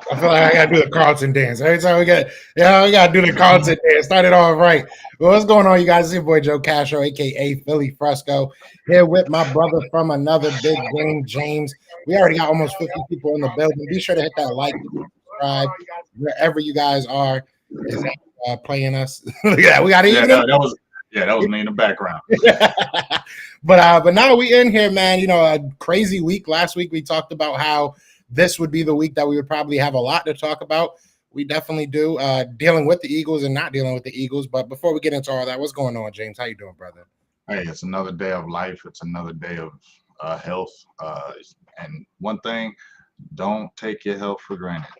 I feel like I gotta do the Carlton dance. Every time we gotta do the Carlton dance. Start it off right. Well, what's going on, you guys? It's your boy Joe Castro, aka Philly Fresco, here with my brother from another big game, James. We already got almost 50 people in the building. Be sure to hit that like, subscribe, wherever you guys are. Is playing us? Yeah, we got to even. That was me in the background. But now we in here, man. You know, a crazy week. Last week we talked about how this would be the week that we would probably have a lot to talk about. We definitely do, dealing with the Eagles and not dealing with the Eagles. But before we get into all that, what's going on, James? How you doing, brother? Hey, it's another day of life. It's another day of health. And one thing, don't take your health for granted.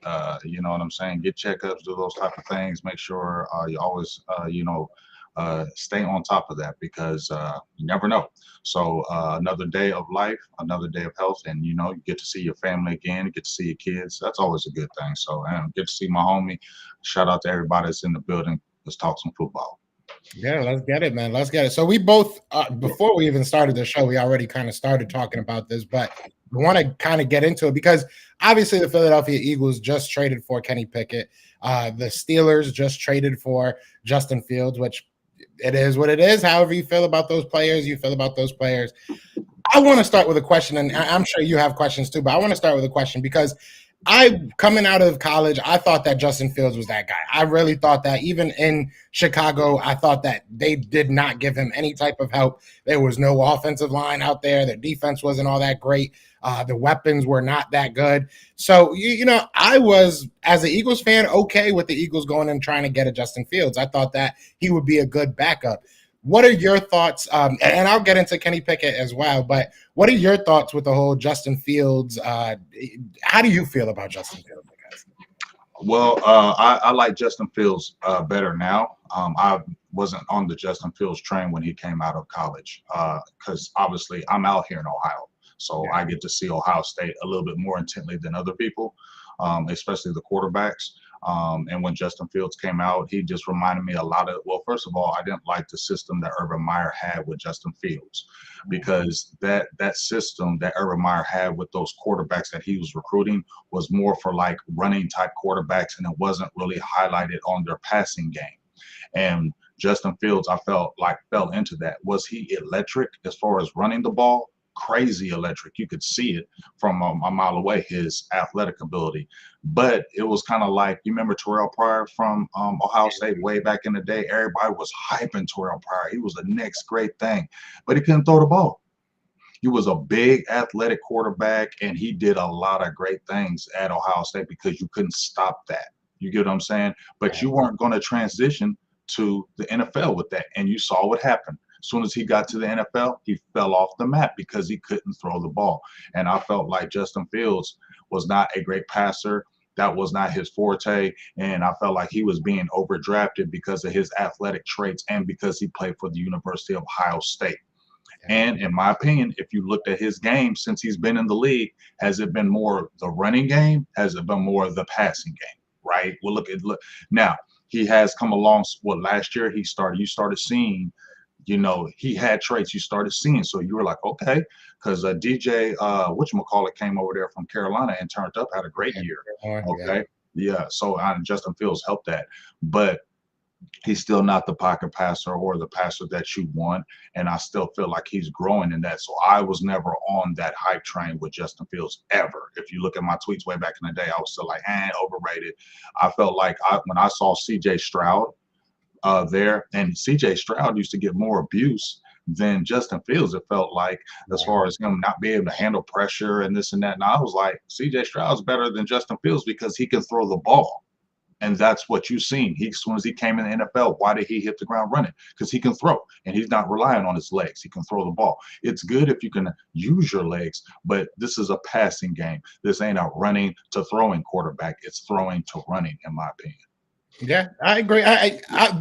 You know what I'm saying? Get checkups, do those type of things. Make sure you always, stay on top of that because you never know. So another day of life, another day of health, and you get to see your family again, get to see your kids. That's always a good thing. So get to see my homie. Shout out to everybody that's in the building. Let's talk some football. Yeah, let's get it, man. Let's get it. So we both, before we even started the show, we already kind of started talking about this, but we want to kind of get into it because obviously the Philadelphia Eagles just traded for Kenny Pickett. The Steelers just traded for Justin Fields, which it is what it is. However you feel about those players, you feel about those players. I want to start with a question, and I'm sure you have questions too, but I want to start with a question because coming out of college, I thought that Justin Fields was that guy. I really thought that even in Chicago, I thought that they did not give him any type of help. There was no offensive line out there. The defense wasn't all that great. The weapons were not that good. So, I was, as an Eagles fan, okay with the Eagles going and trying to get a Justin Fields. I thought that he would be a good backup. What are your thoughts? And I'll get into Kenny Pickett as well, but what are your thoughts with the whole Justin Fields? How do you feel about Justin Fields? Well, I like Justin Fields better now. I wasn't on the Justin Fields train when he came out of college because obviously I'm out here in Ohio. So I get to see Ohio State a little bit more intently than other people, especially the quarterbacks. And when Justin Fields came out, he just reminded me a lot of, well, first of all, I didn't like the system that Urban Meyer had with Justin Fields because that system that Urban Meyer had with those quarterbacks that he was recruiting was more for like running type quarterbacks, and it wasn't really highlighted on their passing game. And Justin Fields, I felt like fell into that. Was he electric as far as running the ball? Crazy electric. You could see it from a mile away, his athletic ability. But it was kind of like, you remember Terrell Pryor from Ohio State way back in the day? Everybody was hyping Terrell Pryor. He was the next great thing, but he couldn't throw the ball. He was a big athletic quarterback, and he did a lot of great things at Ohio State because you couldn't stop that. You get what I'm saying? But you weren't going to transition to the NFL with that, and you saw what happened. As soon as he got to the NFL, he fell off the map because he couldn't throw the ball. And I felt like Justin Fields was not a great passer. That was not his forte. And I felt like he was being overdrafted because of his athletic traits and because he played for the University of Ohio State. And in my opinion, if you looked at his game since he's been in the league, has it been more the running game? Has it been more the passing game? Right? Well, look now. He has come along. Well, last year you started seeing, he had traits you started seeing. So you were like, okay, because DJ, whatchamacallit, came over there from Carolina and turned up, had a great year. Okay. Yeah. So Justin Fields helped that. But he's still not the pocket passer or the passer that you want. And I still feel like he's growing in that. So I was never on that hype train with Justin Fields ever. If you look at my tweets way back in the day, I was still like, overrated. I felt like when I saw CJ Stroud there, and CJ Stroud used to get more abuse than Justin Fields, it felt like, as far as him not being able to handle pressure and this and that. And I was like, CJ Stroud's better than Justin Fields because he can throw the ball. And that's what you've seen. As soon as he came in the NFL, why did he hit the ground running? Because he can throw, and he's not relying on his legs. He can throw the ball. It's good if you can use your legs, but this is a passing game. This ain't a running to throwing quarterback. It's throwing to running, in my opinion. Yeah, I agree.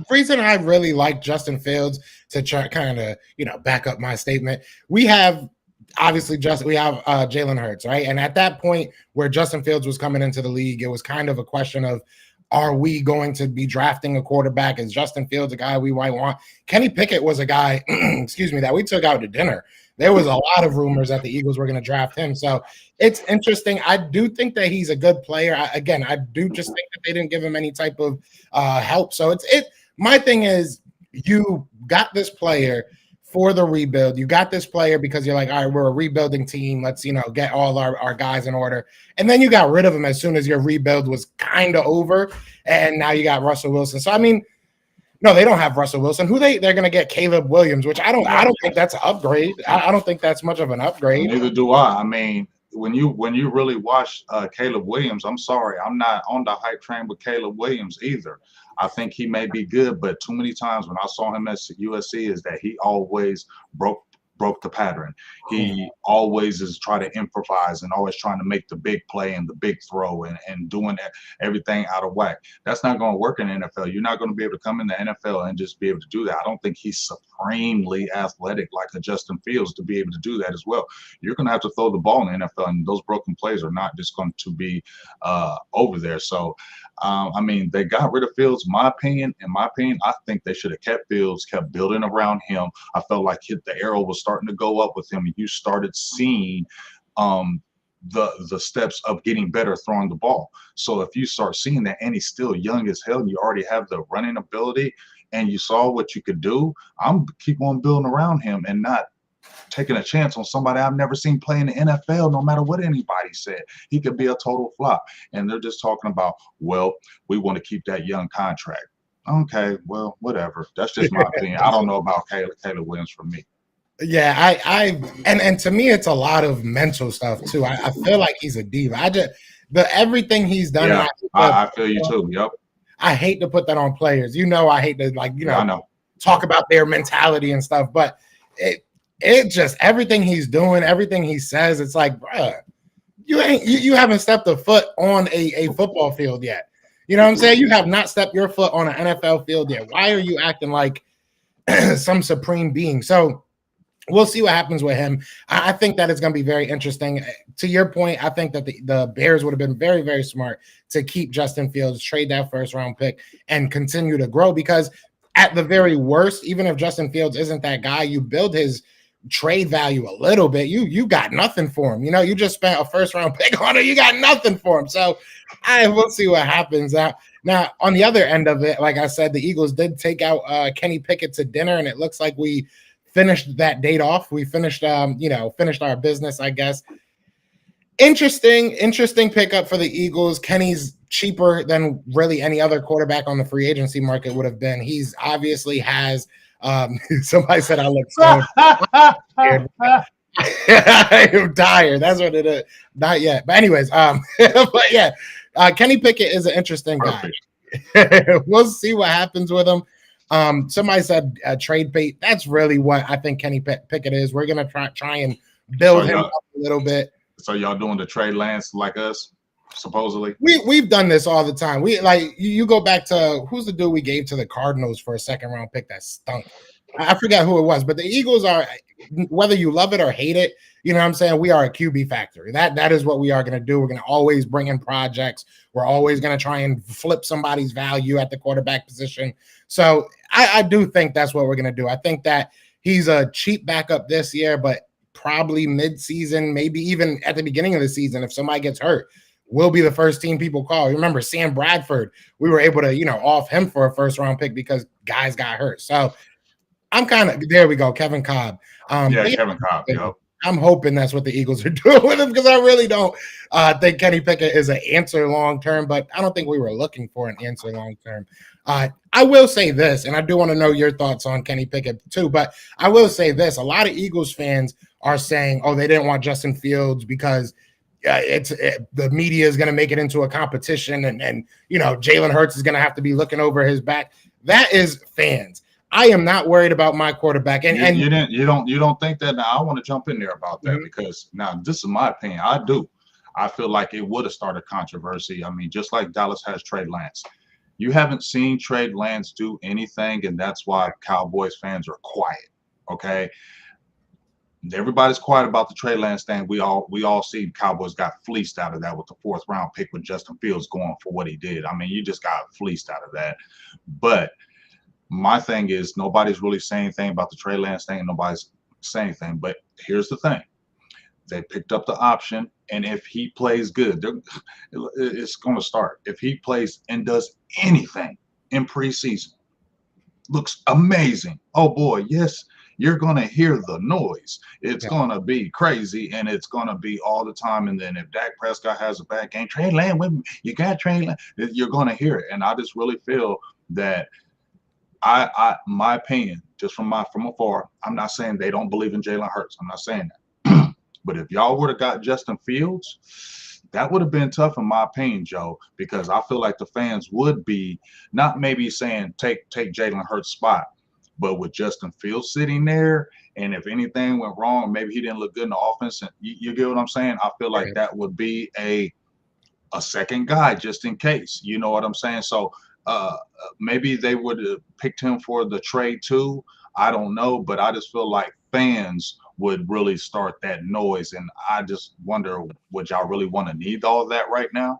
Reason I really like Justin Fields, to try kind of back up my statement. We have obviously Jalen Hurts, right? And at that point where Justin Fields was coming into the league, it was kind of a question of, are we going to be drafting a quarterback? Is Justin Fields a guy we might want? Kenny Pickett was a guy, excuse me, that we took out to dinner there was a lot of rumors that the Eagles were going to draft him. So it's interesting. I do think that he's a good player. I do just think that they didn't give him any type of help. So my thing is, you got this player for the rebuild. You got this player because you're like, all right, we're a rebuilding team. Let's, get all our guys in order. And then you got rid of him as soon as your rebuild was kind of over. And now you got Russell Wilson. So, I mean, no, they don't have Russell Wilson. They're going to get Caleb Williams, which I don't think that's an upgrade. I don't think that's much of an upgrade. Neither do I. I mean, when you really watch Caleb Williams, I'm sorry, I'm not on the hype train with Caleb Williams either. I think he may be good, but too many times when I saw him at USC is that he always broke the pattern. He always is trying to improvise and always trying to make the big play and the big throw and doing everything out of whack. That's not going to work in the NFL. You're not going to be able to come in the NFL and just be able to do that. I don't think he's supremely athletic like a Justin Fields to be able to do that as well. You're going to have to throw the ball in the NFL, and those broken plays are not just going to be over there. So, I mean, they got rid of Fields. In my opinion, I think they should have kept Fields, kept building around him. I felt like the arrow was starting to go up with him, and you started seeing the steps of getting better throwing the ball. So if you start seeing that, and he's still young as hell, and you already have the running ability, and you saw what you could do, I'm keep on building around him and not taking a chance on somebody I've never seen play in the NFL, no matter what anybody said. He could be a total flop. And they're just talking about, well, we want to keep that young contract. Okay, well, whatever. That's just my opinion. I don't know about Caleb Williams for me. Yeah, and to me, it's a lot of mental stuff too. I feel like he's a diva. Everything he's done. Yeah, I feel you too. Yep. I hate to put that on players. I hate to I know. talk about their mentality and stuff, but it just everything he's doing, everything he says, it's like, bruh, you haven't stepped a foot on a football field yet. You know what I'm saying? You have not stepped your foot on an NFL field yet. Why are you acting like some supreme being? So we'll see what happens with him. I think that it's going to be very interesting. To your point, I think that the Bears would have been very, very smart to keep Justin Fields, trade that first-round pick, and continue to grow, because at the very worst, even if Justin Fields isn't that guy, you build his trade value a little bit. You got nothing for him. You just spent a first-round pick on it. You got nothing for him. So I will see what happens. Now, on the other end of it, like I said, the Eagles did take out Kenny Pickett to dinner, and it looks like we finished that date off. We finished our business, I guess. Interesting pickup for the Eagles. Kenny's cheaper than really any other quarterback on the free agency market would have been. He's obviously has somebody said I look so tired. I am tired. That's what it is. Not yet. But anyways, but yeah, Kenny Pickett is an interesting guy. We'll see what happens with him. Somebody said trade bait. That's really what I think Kenny Pickett is. We're gonna try and build him up a little bit. So y'all doing the trade Lance like us, supposedly? We've done this all the time. We you go back to who's the dude we gave to the Cardinals for a second-round pick that stunk. I forgot who it was, but the Eagles are, whether you love it or hate it, you know what I'm saying? We are a QB factory. That is what we are going to do. We're going to always bring in projects. We're always going to try and flip somebody's value at the quarterback position. So I do think that's what we're going to do. I think that he's a cheap backup this year, but probably mid-season, maybe even at the beginning of the season, if somebody gets hurt, we'll be the first team people call. Remember Sam Bradford, we were able to, off him for a first-round pick because guys got hurt. So I'm there we go, Kevin Cobb. Kevin Cobb, yep. I'm hoping that's what the Eagles are doing with him, because I really don't think Kenny Pickett is an answer long-term, but I don't think we were looking for an answer long-term. I will say this, and I do want to know your thoughts on Kenny Pickett too, but I will say this. A lot of Eagles fans are saying, they didn't want Justin Fields because the media is going to make it into a competition, and Jalen Hurts is going to have to be looking over his back. That is fans. I am not worried about my quarterback. And you don't think that? Now I want to jump in there about that, because now this is my opinion. I feel like it would have started controversy. I mean, just like Dallas has Trey Lance. You haven't seen Trey Lance do anything, and that's why Cowboys fans are quiet. Okay. Everybody's quiet about the Trey Lance thing. We all see Cowboys got fleeced out of that with the 4th round pick with Justin Fields going for what he did. I mean, you just got fleeced out of that. But my thing is, nobody's really saying anything about the Trey Lance thing. Nobody's say anything. But here's the thing. They picked up the option, and if he plays good, it's going to start. If he plays and does anything in preseason, looks amazing. Oh boy, yes, you're going to hear the noise. It's going to be crazy, and it's going to be all the time. And then if Dak Prescott has a bad game, Trey Lance, you got Trey Lance, you're going to hear it. And I just really feel that my opinion, just from afar, I'm not saying they don't believe in Jalen Hurts. I'm not saying that. But if y'all would have got Justin Fields, that would have been tough in my opinion, Joe, because I feel like the fans would be not maybe saying take Jalen Hurts' spot, but with Justin Fields sitting there, and if anything went wrong, maybe he didn't look good in the offense, and you get what I'm saying? I feel like that would be a second guy just in case. You know what I'm saying? So maybe they would have picked him for the trade too. I don't know, but I just feel like fans would really start that noise, and I just wonder, would y'all really want to need all of that right now?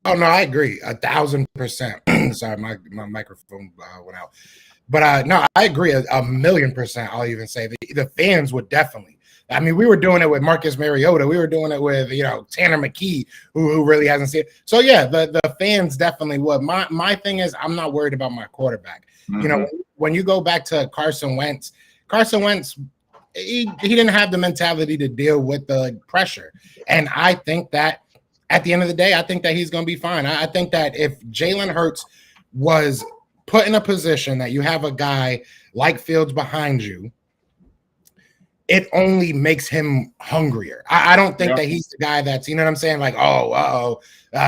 Oh no, I agree 1,000%. Sorry, my microphone went out, but no, I agree a 1,000,000%. I'll even say the fans would definitely. I mean, we were doing it with Marcus Mariota. We were doing it with Tanner McKee, who really hasn't seen it. So yeah, the fans definitely would. My thing is, I'm not worried about my quarterback. Mm-hmm. When you go back to Carson Wentz, he didn't have the mentality to deal with the pressure. And I think that at the end of the day, I think that he's going to be fine. I think that if Jalen Hurts was put in a position that you have a guy like Fields behind you, it only makes him hungrier. I don't think that he's the guy that's, you know what I'm saying? Like,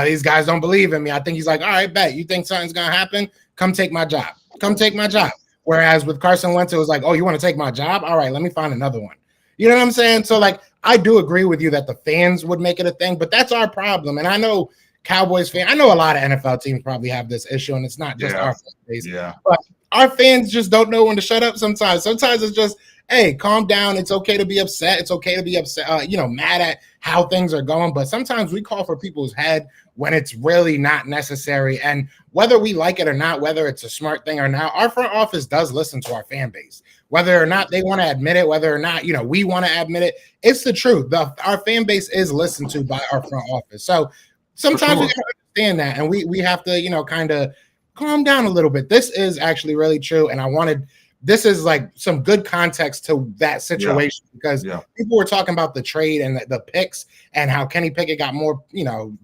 these guys don't believe in me. I think he's like, all right, bet. You think something's going to happen? Come take my job. Come take my job. Whereas with Carson Wentz, it was like, oh, you want to take my job? All right, let me find another one. You know what I'm saying? So, like, I do agree with you that the fans would make it a thing, but that's our problem. And I know Cowboys fans, I know a lot of NFL teams probably have this issue, and it's not just our fan base. Yeah. But our fans just don't know when to shut up sometimes. Sometimes it's just, hey, calm down. It's okay to be upset. It's okay to be upset, mad at how things are going. But sometimes we call for people's head when it's really not necessary. And whether we like it or not, whether it's a smart thing or not, our front office does listen to our fan base. Whether or not they want to admit it, whether or not, we want to admit it, it's the truth. Our fan base is listened to by our front office. So sometimes we gotta understand that, and we have to, kind of calm down a little bit. This is actually really true, and this is like some good context to that situation because people were talking about the trade and the picks and how Kenny Pickett got more,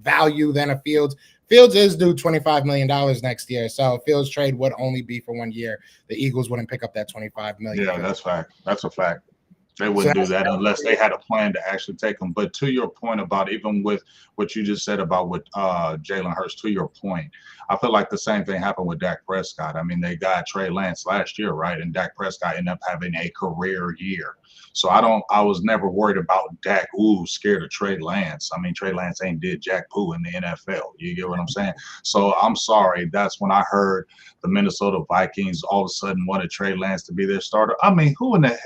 value than a Fields. Fields is due $25 million next year, so Fields trade would only be for 1 year. The Eagles wouldn't pick up that $25 million. Yeah, that's fact. That's a fact. They wouldn't do that unless they had a plan to actually take them. But to your point about even with what you just said about with Jalen Hurts, to your point, I feel like the same thing happened with Dak Prescott. I mean, they got Trey Lance last year, right? And Dak Prescott ended up having a career year. So I was never worried about Dak, scared of Trey Lance. I mean, Trey Lance ain't did jack poo in the NFL. You get what I'm saying? So I'm sorry. That's when I heard the Minnesota Vikings all of a sudden wanted Trey Lance to be their starter. I mean, who in the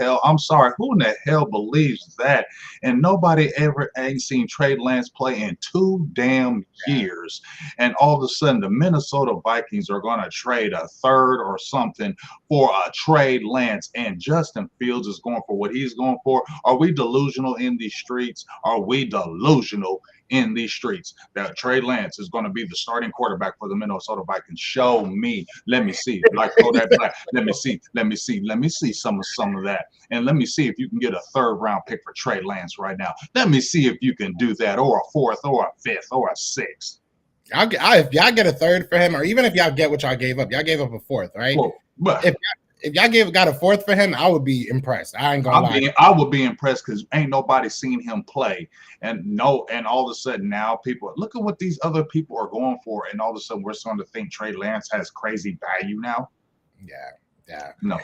hell believes that? And nobody ever ain't seen Trey Lance play in 2 damn years. And all of a sudden, the Minnesota Vikings are going to trade a third or something for a Trey Lance, and Justin Fields is going for what he's going for. Are we delusional in these streets? Are we delusional in these streets that Trey Lance is going to be the starting quarterback for the Minnesota Vikings? Show me. Let me see. Like Kodak Black. Let me see some of that. And let me see if you can get a 3rd round pick for Trey Lance right now. Let me see if you can do that, or a 4th or a 5th or a 6th. If y'all get a 3rd for him, or even if y'all get what y'all gave up a 4th, right? Well, but if y'all got a 4th for him, I would be impressed. I ain't gonna lie. I would be impressed because ain't nobody seen him play, and all of a sudden now people look at what these other people are going for, and all of a sudden we're starting to think Trey Lance has crazy value now. Yeah. No.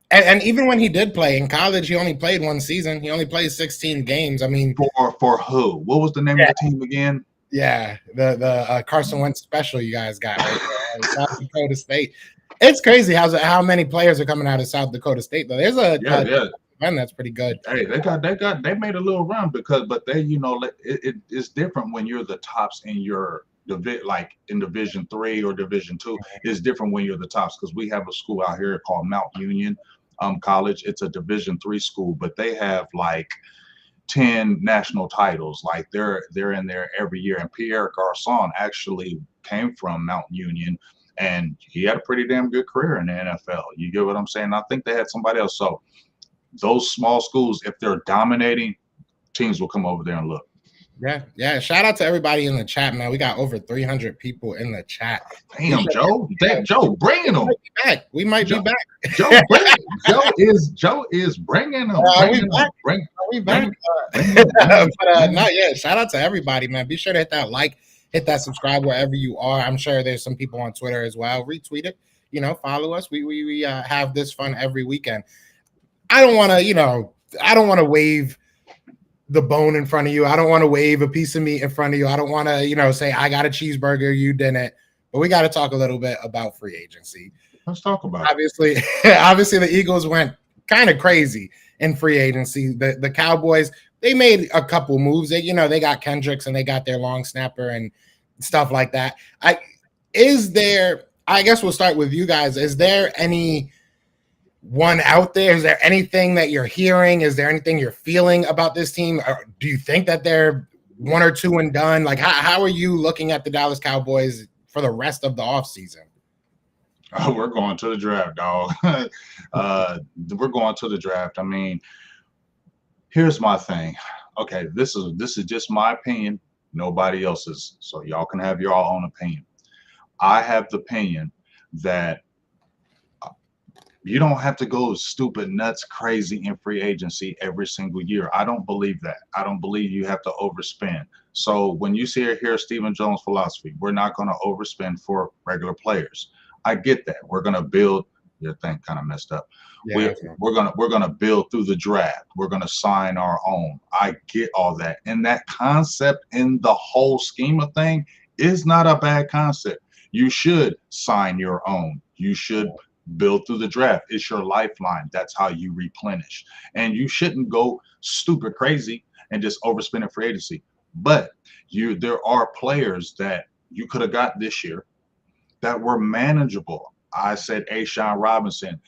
And even when he did play in college, he only played 1 season. He only played 16 games. I mean, for who? What was the name of the team again? Yeah, the Carson Wentz special you guys got right there, South Dakota State. It's crazy how many players are coming out of South Dakota State though. There's a run that's pretty good. Hey, they made a little run but they it's different when you're the tops in your like in Division 3 or Division 2. It's different when you're the tops because we have a school out here called Mount Union. college. It's a Division III school, but they have like 10 national titles. Like they're in there every year. And Pierre Garçon actually came from Mount Union, and he had a pretty damn good career in the NFL. You get what I'm saying? I think they had somebody else. So those small schools, if they're dominating, teams will come over there and look. Yeah. Shout out to everybody in the chat, man. We got over 300 people in the chat. Damn, Joe. Joe, bringing them. We might be back. Joe is bringing them. We back. But not yet. Shout out to everybody, man. Be sure to hit that like, hit that subscribe wherever you are. I'm sure there's some people on Twitter as well. Retweet it. Follow us. We have this fun every weekend. I don't want to wave the bone in front of you. I don't want to wave a piece of meat in front of you. I don't want to, say I got a cheeseburger, you didn't. But we got to talk a little bit about free agency. Let's talk about it. Obviously the Eagles went kind of crazy in free agency. The Cowboys, they made a couple moves. They got Kendricks and they got their long snapper and stuff like that. I guess we'll start with you guys. Is there any one out there? Is there anything that you're hearing? Is there anything you're feeling about this team? Or do you think that they're one or two and done? Like, how are you looking at the Dallas Cowboys for the rest of the offseason? Oh, we're going to the draft, dog. We're going to the draft. I mean, here's my thing. Okay, this is just my opinion, nobody else's. So y'all can have your own opinion. I have the opinion that you don't have to go stupid, nuts, crazy in free agency every single year. I don't believe that. I don't believe you have to overspend. So when you see here Stephen Jones' philosophy, we're not going to overspend for regular players. I get that. We're going to build. Your thing kind of messed up. Yeah, we're gonna build through the draft. We're gonna sign our own. I get all that, and that concept in the whole scheme of thing is not a bad concept. You should sign your own. You should build through the draft. It's your lifeline. That's how you replenish. And you shouldn't go stupid crazy and just overspend in free agency. But there are players that you could have got this year that were manageable. I said A'Shawn Robinson.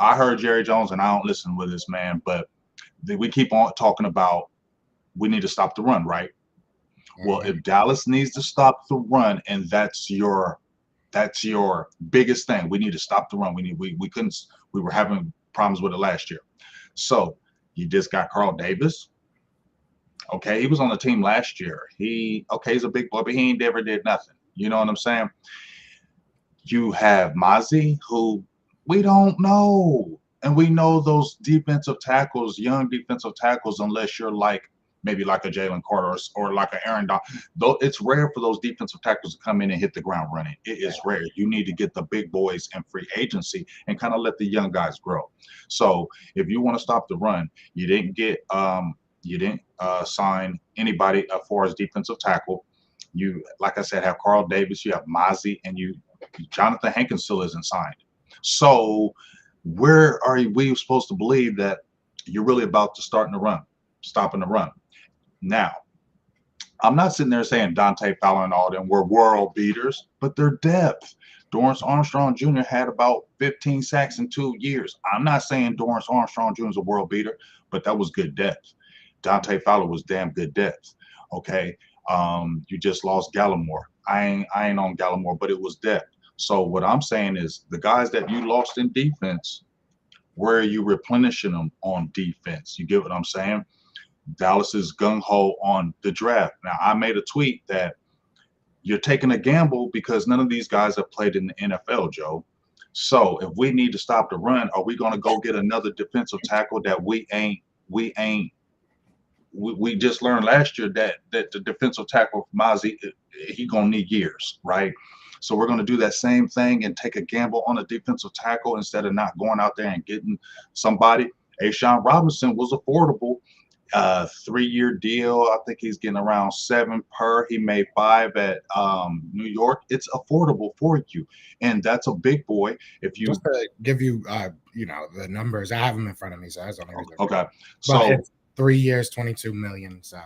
I heard Jerry Jones, and I don't listen with this man, but we keep on talking about we need to stop the run, right? Mm-hmm. Well, if Dallas needs to stop the run, and that's your biggest thing, we need to stop the run. We were having problems with it last year. So you just got Carl Davis. Okay, he was on the team last year. He's a big boy, but he ain't never did nothing. You know what I'm saying? You have Mozzie, who we don't know. And we know those defensive tackles, young defensive tackles, unless you're maybe like a Jalen Carter or like an Aaron Donald. Though it's rare for those defensive tackles to come in and hit the ground running. It is rare. You need to get the big boys in free agency and kind of let the young guys grow. So if you want to stop the run, you didn't sign anybody as far as defensive tackle. You, like I said, have Carl Davis, you have Mozzie, and Jonathan Hankins still isn't signed. So where are we supposed to believe that you're really about to stopping the run? Now, I'm not sitting there saying Dante Fowler and all them were world beaters, but their depth. Dorrance Armstrong Jr. had about 15 sacks in 2 years. I'm not saying Dorrance Armstrong Jr. is a world beater, but that was good depth. Dante Fowler was damn good depth. Okay. You just lost Gallimore. I ain't on Gallimore, but it was depth. So what I'm saying is the guys that you lost in defense, where are you replenishing them on defense? You get what I'm saying? Dallas is gung-ho on the draft. Now, I made a tweet that you're taking a gamble because none of these guys have played in the NFL, Joe. So if we need to stop the run, are we going to go get another defensive tackle that we just learned last year that the defensive tackle Mozzie, he gonna need years, right? So we're gonna do that same thing and take a gamble on a defensive tackle instead of not going out there and getting somebody. A'Shawn Robinson was affordable, 3-year deal. I think he's getting around 7 per. He made 5 at New York. It's affordable for you, and that's a big boy. If you just to give you, the numbers, I have them in front of me, so that's only okay. So. 3 years, $22 million. So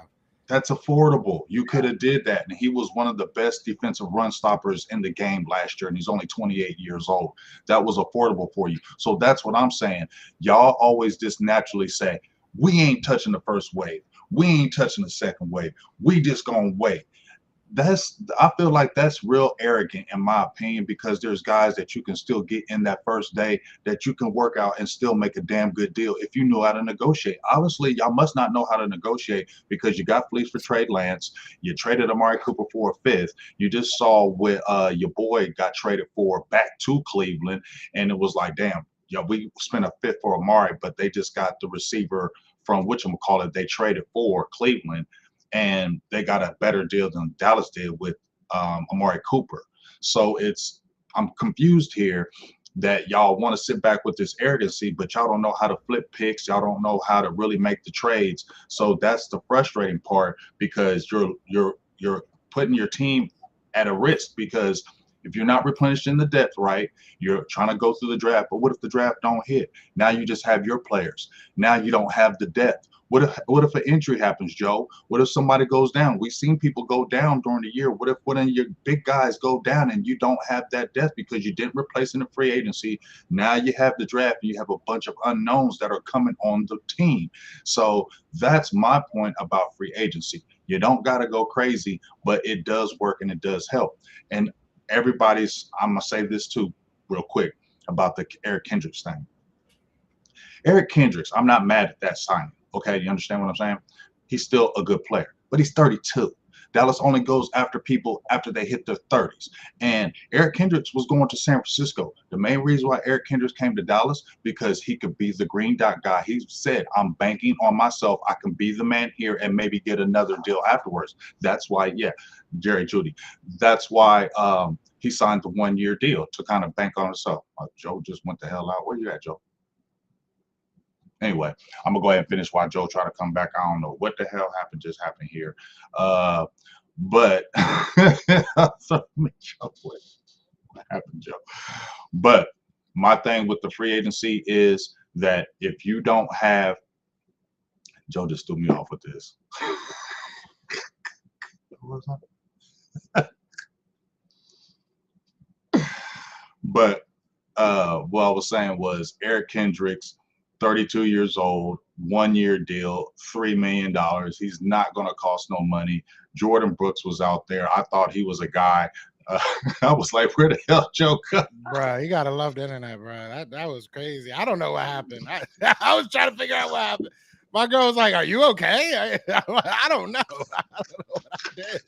That's affordable. You could have did that. And he was one of the best defensive run stoppers in the game last year. And he's only 28 years old. That was affordable for you. So that's what I'm saying. Y'all always just naturally say, we ain't touching the first wave. We ain't touching the second wave. We just gonna wait. I feel like that's real arrogant in my opinion, because there's guys that you can still get in that first day that you can work out and still make a damn good deal if you know how to negotiate. Obviously, y'all must not know how to negotiate, because you got fleeced for Trey Lance, you traded Amari Cooper for a fifth. You just saw what your boy got traded for back to Cleveland, and it was like, damn, we spent a fifth for Amari, but they just got the receiver from whatchamacallit they traded for Cleveland, and they got a better deal than Dallas did with Amari Cooper. So I'm confused here that y'all want to sit back with this arrogancy, but y'all don't know how to flip picks. Y'all don't know how to really make the trades. So that's the frustrating part, because you're putting your team at a risk, because if you're not replenishing the depth right, you're trying to go through the draft. But what if the draft don't hit? Now you just have your players. Now you don't have the depth. What if an injury happens, Joe? What if somebody goes down? We've seen people go down during the year. What if one of your big guys go down and you don't have that depth because you didn't replace in the free agency? Now you have the draft. You have a bunch of unknowns that are coming on the team. So that's my point about free agency. You don't got to go crazy, but it does work and it does help. And I'm going to say this too real quick about the Eric Kendricks thing. Eric Kendricks, I'm not mad at that signing. Okay, you understand what I'm saying? He's still a good player, but he's 32. Dallas only goes after people after they hit their 30s. And Eric Kendricks was going to San Francisco. The main reason why Eric Kendricks came to Dallas, because he could be the green dot guy. He said, I'm banking on myself. I can be the man here and maybe get another deal afterwards. That's why, Jerry Jeudy. That's why he signed the 1-year deal to kind of bank on himself. Joe just went the hell out. Where you at, Joe? Anyway, I'm gonna go ahead and finish while Joe try to come back. I don't know what the hell just happened here. But what happened, Joe? But my thing with the free agency is that if you don't have, Joe just threw me off with this. But what I was saying was Eric Kendricks, 32 years old, 1-year deal, $3 million. He's not going to cost no money. Jordan Brooks was out there. I thought he was a guy. I was like, where the hell Joe come? Bro, you got to love the internet, bro. That was crazy. I don't know what happened. I was trying to figure out what happened. My girl was like, are you okay? I don't know. I don't know what I did.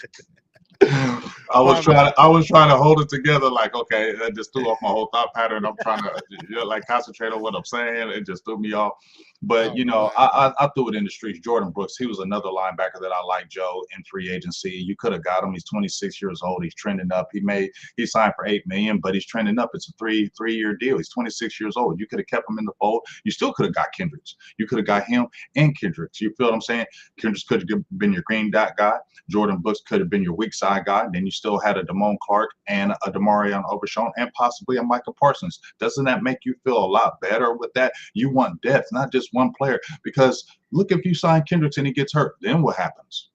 I was trying to hold it together, like, okay, that just threw off my whole thought pattern. I'm trying to concentrate on what I'm saying. It just threw me off. But I threw it in the streets. Jordan Brooks, he was another linebacker that I like, Joe, in free agency. You could have got him. He's 26 years old. He's trending up. He signed for $8 million, but he's trending up. It's a three-year deal. He's 26 years old. You could have kept him in the fold. You still could have got Kendricks. You could have got him and Kendricks. You feel what I'm saying? Kendricks could have been your green dot guy. Jordan Brooks could have been your weak side guy. Then you still had a Damone Clark and a Demarion Overshown and possibly a Micah Parsons. Doesn't that make you feel a lot better with that? You want depth, not just one player. Because look, if you sign Kendricks and he gets hurt, then what happens?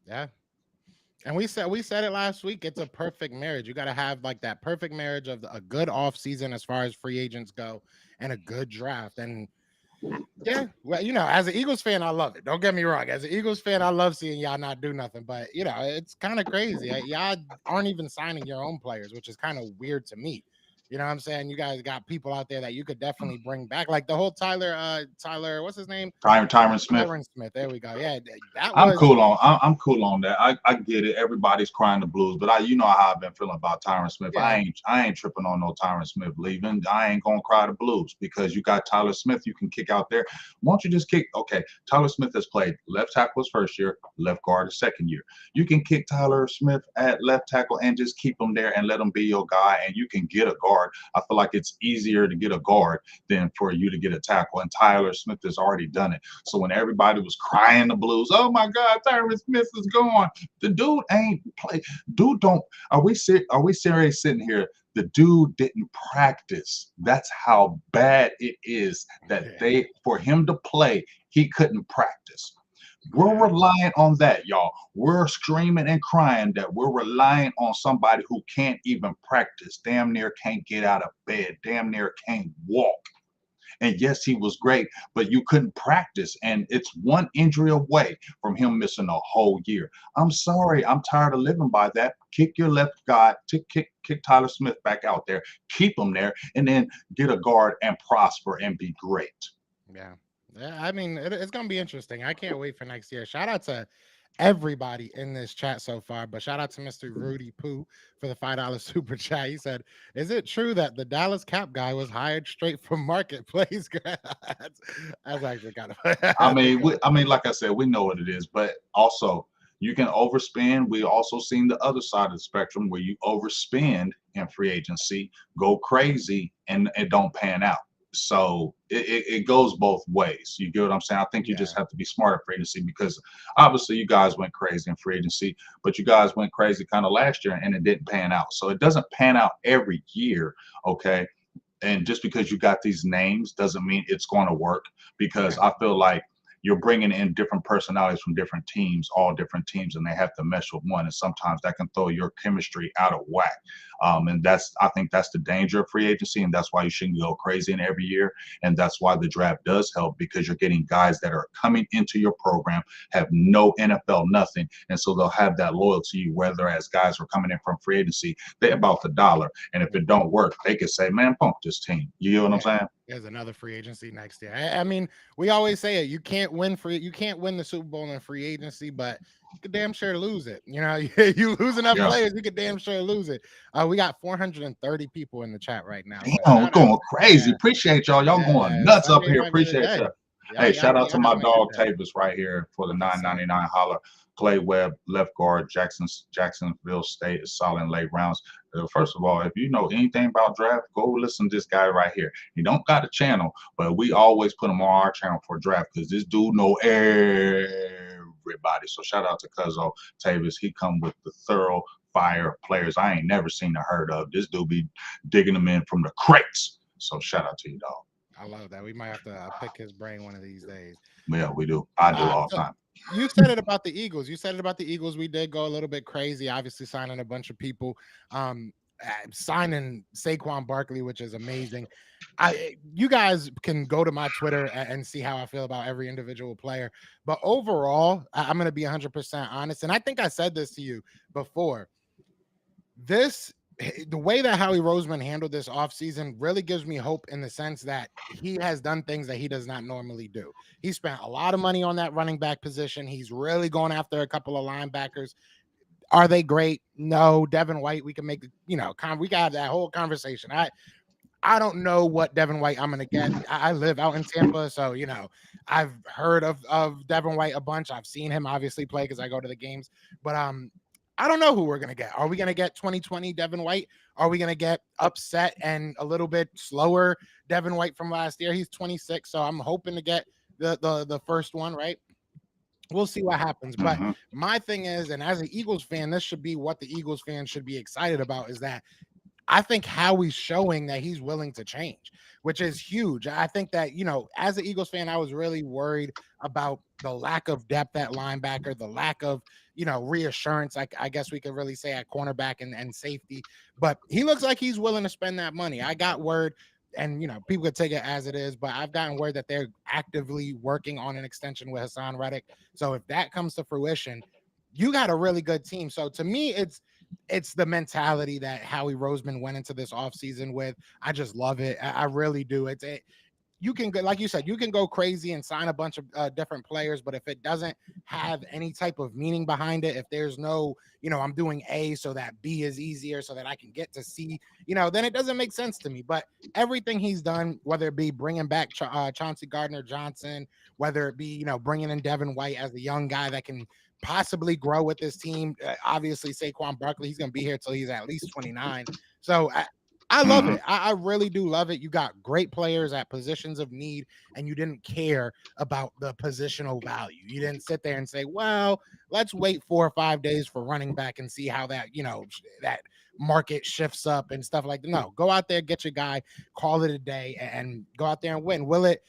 Yeah. And we said it last week. It's a perfect marriage. You got to have like that perfect marriage of a good off season as far as free agents go and a good draft. And yeah, well, as an Eagles fan, I love it. Don't get me wrong. As an Eagles fan, I love seeing y'all not do nothing. But it's kind of crazy. Y'all aren't even signing your own players, which is kind of weird to me. You know what I'm saying? You guys got people out there that you could definitely bring back, like the whole Tyler, what's his name? Tyron Smith. Tyron Smith. There we go. Yeah, I'm cool on that. I get it. Everybody's crying the blues, but how I've been feeling about Tyron Smith. Yeah. I ain't tripping on no Tyron Smith leaving. I ain't gonna cry the blues because you got Tyler Smith you can kick out there. Why don't you just kick? Okay, Tyler Smith has played left tackle his first year, left guard his second year. You can kick Tyler Smith at left tackle and just keep him there and let him be your guy, and you can get a guard. I feel like it's easier to get a guard than for you to get a tackle, and Tyler Smith has already done it. So when everybody was crying the blues, oh my God, Tyron Smith is gone. The dude ain't play. Dude don't. Are we serious sitting here? The dude didn't practice. That's how bad it is that for him to play, he couldn't practice. We're relying on that, y'all. We're screaming and crying that we're relying on somebody who can't even practice, damn near can't get out of bed, damn near can't walk. And yes, he was great, but you couldn't practice. And it's one injury away from him missing a whole year. I'm sorry. I'm tired of living by that. Kick your left guard, kick Tyler Smith back out there, keep him there, and then get a guard and prosper and be great. Yeah. Yeah, I mean, it's gonna be interesting. I can't wait for next year. Shout out to everybody in this chat so far, but shout out to Mr. Rudy Poo for the $5 super chat. He said, "Is it true that the Dallas Cap guy was hired straight from Marketplace?" That's actually kind of I that's a mean, good I mean, like I said, we know what it is, but also you can overspend. We also seen the other side of the spectrum where you overspend in free agency, go crazy, and it don't pan out. So it goes both ways. You get what I'm saying? I think you yeah, just have to be smart in free agency because obviously you guys went crazy in free agency, but you guys went crazy kind of last year and it didn't pan out. So it doesn't pan out every year, okay? And just because you got these names doesn't mean it's going to work because right. I feel like you're bringing in different personalities from different teams, all different teams, and they have to mesh with one. And sometimes that can throw your chemistry out of whack. And I think that's the danger of free agency. And that's why you shouldn't go crazy in every year. And that's why the draft does help because you're getting guys that are coming into your program, have no NFL, nothing. And so they'll have that loyalty, whereas guys are coming in from free agency, they're about the dollar. And if it don't work, they can say, man, punk this team. You know what I'm Yeah. saying? There's another free agency next year. I mean, we always say it. You can't win the Super Bowl in free agency, but you could damn sure lose it. You know, you lose enough Yeah. players, you could damn sure lose it. We got 430 people in the chat right now. So Damn, we're shout out. going crazy. Yeah, Appreciate y'all. Y'all going yeah. nuts up Sunday here. might be the Appreciate day. you. Hey, shout out to Y'all my having a good dog day. Tavis right here for the Yes, sir. 999 holler. Clay Webb, left guard, Jacksonville State is solid in late rounds. First of all, if you know anything about draft, go listen to this guy right here. He don't got a channel, but we always put him on our channel for draft because this dude know everybody. So shout out to Cuzzo Tavis. He come with the thorough fire players I ain't never seen or heard of. This dude be digging them in from the crates. So shout out to you, dog. I love that. We might have to pick his brain one of these days. Yeah, we do. I do all the So time. you said it about the Eagles. You said it about the Eagles. We did go a little bit crazy, obviously signing a bunch of people. Signing Saquon Barkley, which is amazing. You guys can go to my Twitter and see how I feel about every individual player. But overall, I'm going to be 100% honest. And I think I said this to you before. The way that Howie Roseman handled this offseason really gives me hope in the sense that he has done things that he does not normally do. He spent a lot of money on that running back position. He's really going after a couple of linebackers. Are they great? No. Devin White, we can make, we can have that whole conversation. I don't know what Devin White I'm going to get. I live out in Tampa, so I've heard of Devin White a bunch. I've seen him obviously play because I go to the games, but I don't know who we're going to get. Are we going to get 2020 Devin White? Are we going to get upset and a little bit slower Devin White from last year? He's 26, so I'm hoping to get the first one, right? We'll see what happens. But Mm-hmm. my thing is, and as an Eagles fan, this should be what the Eagles fans should be excited about, is that I think Howie's showing that he's willing to change, which is huge. I think that, as an Eagles fan, I was really worried about the lack of depth at linebacker, the lack of, reassurance, I guess we could really say, at cornerback and safety. But he looks like he's willing to spend that money. I got word, and, people could take it as it is, but I've gotten word that they're actively working on an extension with Hassan Reddick. So if that comes to fruition, you got a really good team. So to me, it's the mentality that Howie Roseman went into this offseason with. I just love it. I really do. You can go, like you said, you can go crazy and sign a bunch of different players, but if it doesn't have any type of meaning behind it, if there's no, I'm doing A so that B is easier so that I can get to C, then it doesn't make sense to me. But everything he's done, whether it be bringing back Chauncey Gardner-Johnson, whether it be, bringing in Devin White as a young guy that can possibly grow with this team. Obviously, Saquon Barkley, he's going to be here till he's at least 29. So I love Mm-hmm. it. I really do love it. You got great players at positions of need, and you didn't care about the positional value. You didn't sit there and say, well, let's wait 4 or 5 days for running back and see how that, that market shifts up and stuff like that. No, go out there, get your guy, call it a day, and go out there and win. Will it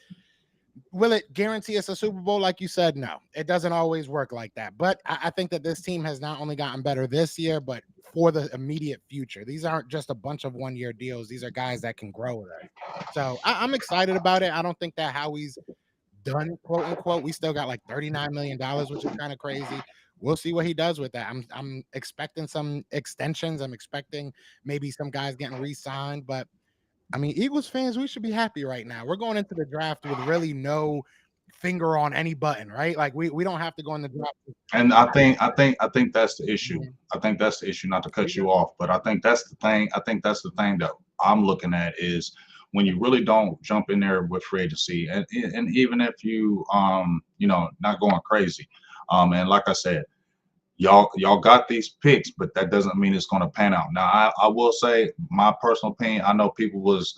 Will it guarantee us a Super Bowl? Like you said, no. It doesn't always work like that. But I think that this team has not only gotten better this year, but for the immediate future. These aren't just a bunch of one-year deals. These are guys that can grow with us. So I'm excited about it. I don't think that Howie's done, quote unquote. We still got like $39 million, which is kind of crazy. We'll see what he does with that. I'm expecting some extensions. I'm expecting maybe some guys getting re-signed, but I mean, Eagles fans, we should be happy right now. We're going into the draft with really no finger on any button, right? Like we don't have to go in the draft. And I think that's the issue. Mhm. I think that's the issue. Not to cut you off, but I think that's the thing. I think that's the thing that I'm looking at is when you really don't jump in there with free agency, and even if you not going crazy, and like I said, y'all got these picks, but that doesn't mean it's going to pan out. Now, I will say my personal opinion. I know people was,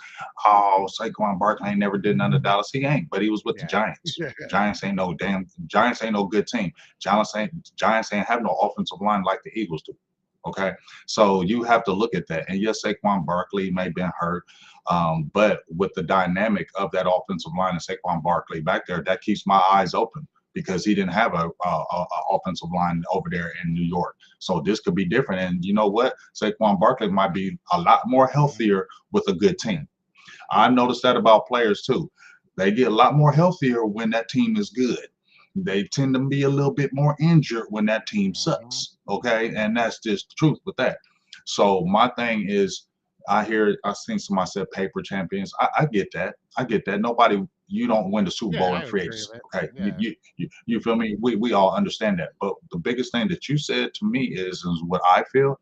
oh, Saquon Barkley ain't never did none of Dallas. He ain't, but he was with the Yeah. Giants. Giants ain't no good team. Giants ain't have no offensive line like the Eagles do. Okay, so you have to look at that. And yes, Saquon Barkley may have been hurt, but with the dynamic of that offensive line and Saquon Barkley back there, that keeps my eyes open because he didn't have a offensive line over there in New York. So this could be different. And you know what? Saquon Barkley might be a lot more healthier with a good team. I noticed that about players too. They get a lot more healthier when that team is good. They tend to be a little bit more injured when that team Mhm. sucks. Okay. And that's just the truth with that. So my thing is I seen somebody said paper champions. I get that. I get that. Nobody, you don't win the Super Yeah, Bowl I in free agree agency. with it. Okay. Yeah. You feel me? We all understand that. But the biggest thing that you said to me is what I feel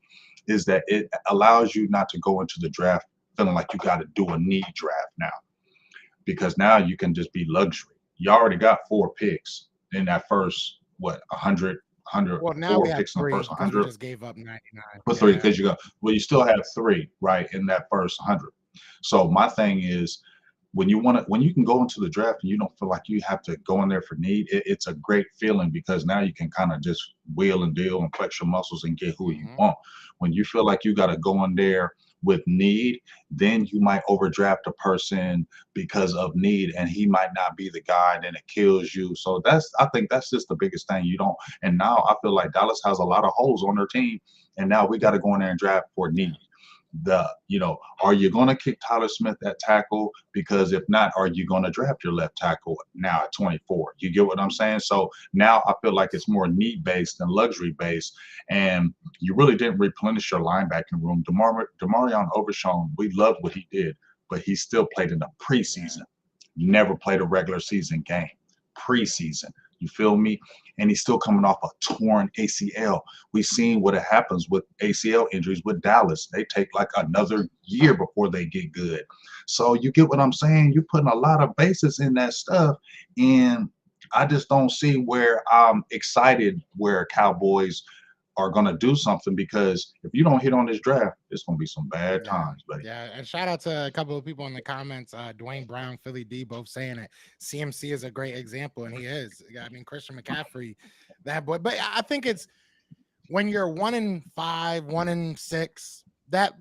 is that it allows you not to go into the draft feeling like you got to do a need draft now, because now you can just be luxury. You already got 4 picks in that first, what, 100, Well, now we four have picks in the three first because we 100. just gave up 99. Put three Yeah. because you still have 3 right in that first 100. So my thing is when you can go into the draft and you don't feel like you have to go in there for need, it's a great feeling because now you can kind of just wheel and deal and flex your muscles and get who you Mhm. want. When you feel like you got to go in there with need, then you might overdraft a person because of need and he might not be the guy, and then it kills you. So I think that's just the biggest thing. You don't, and now I feel like Dallas has a lot of holes on their team, and now we got to go in there and draft for Yeah. need. Are you going to kick Tyler Smith at tackle? Because if not, are you going to draft your left tackle now at 24? You get what I'm saying? So now I feel like it's more need based than luxury based, and you really didn't replenish your linebacking room. Demarion Overshown, we loved what he did, but he still played in the Yeah. preseason. Never played a regular season game. Preseason. You feel me? And he's still coming off a torn ACL. We've seen what happens with ACL injuries with Dallas. They take like another year before they get good. So you get what I'm saying? You're putting a lot of basis in that stuff. And I just don't see where I'm excited where Cowboys are going to do something, because if you don't hit on this draft, it's going to be some bad Yeah. times, buddy. Yeah. And shout out to a couple of people in the comments, Dwayne Brown, Philly D, both saying it. CMC is a great example, and he is. I mean, Christian McCaffrey, that boy. But I think it's when you're 1-5, 1-6, that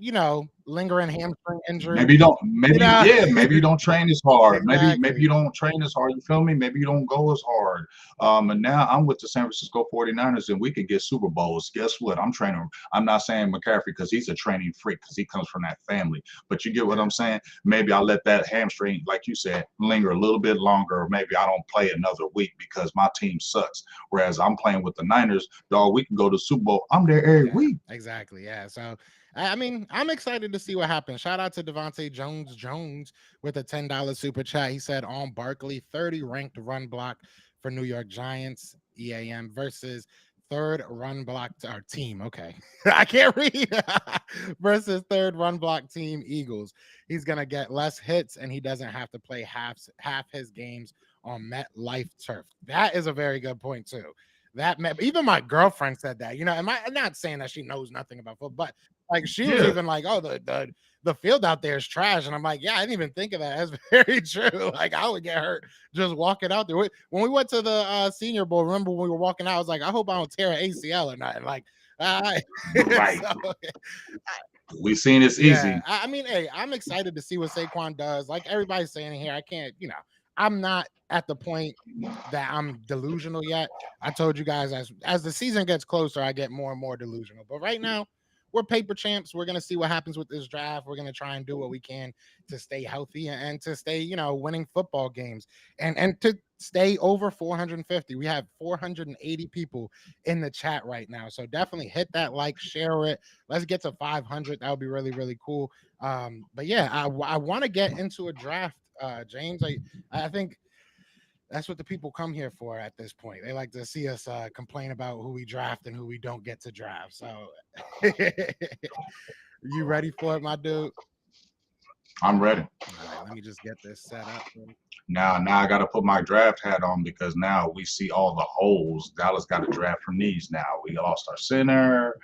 lingering hamstring injury, Maybe you don't, you maybe, know, yeah, maybe you don't train as hard. Maybe you exactly. don't train as hard. You feel me? Maybe you don't go as hard. And now I'm with the San Francisco 49ers and we could get Super Bowls. Guess what? I'm training. I'm not saying McCaffrey because he's a training freak because he comes from that family. But you get what Yeah. I'm saying? Maybe I'll let that hamstring, like you said, linger a little bit longer. Or maybe I don't play another week because my team sucks. Whereas I'm playing with the Niners, dog, we can go to Super Bowl. I'm there every Yeah, week. exactly. Yeah. So, I mean, I'm excited to see what happens. Shout out to Devontae Jones with a $10 super chat. He said on Barkley, 30 ranked run block for New York Giants, EAM versus third run block our team. Okay. I can't read versus third run block team Eagles. He's going to get less hits and he doesn't have to play half his games on MetLife turf. That is a very good point too. Even my girlfriend said that. I'm not saying that she knows nothing about football, but like she was Yeah. even like, "Oh, the field out there is trash," and I'm like, "Yeah, I didn't even think of that. That's very true. Like I would get hurt just walking out there. When we went to the Senior Bowl, remember when we were walking out? I was like, I hope I don't tear an ACL or nothing. Like, uh, Right. so We seen it's yeah, easy. I mean, hey, I'm excited to see what Saquon does. Like everybody's saying here, I can't. I'm not at the point that I'm delusional yet. I told you guys as the season gets closer, I get more and more delusional. But right now, we're paper champs. We're gonna see what happens with this draft. We're gonna try and do what we can to stay healthy and to stay, winning football games and to stay over 450. We have 480 people in the chat right now. So definitely hit that like, share it. Let's get to 500. That would be really, really cool. But yeah, I want to get into a draft, James. I think that's what the people come here for at this point. They like to see us complain about who we draft and who we don't get to draft. So, you ready for it, my dude? I'm ready. All right, let me just get this set up. Now I got to put my draft hat on because now we see all the holes. Dallas got to draft from these now. We lost our center.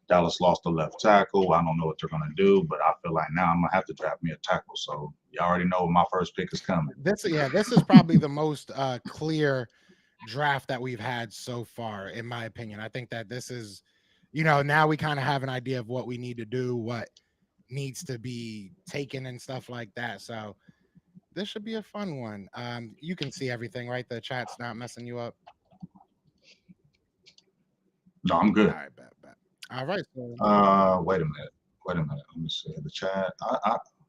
Dallas lost the left tackle. I don't know what they're going to do, but I feel like now I'm going to have to draft me a tackle. So you already know my first pick is coming. This is probably the most clear draft that we've had so far, in my opinion. I think that this is, now we kind of have an idea of what we need to do, what needs to be taken and stuff like that. So this should be a fun one. You can see everything, right? The chat's not messing you up. No, I'm good. All right, bet. All right. So, wait a minute. Let me see the chat.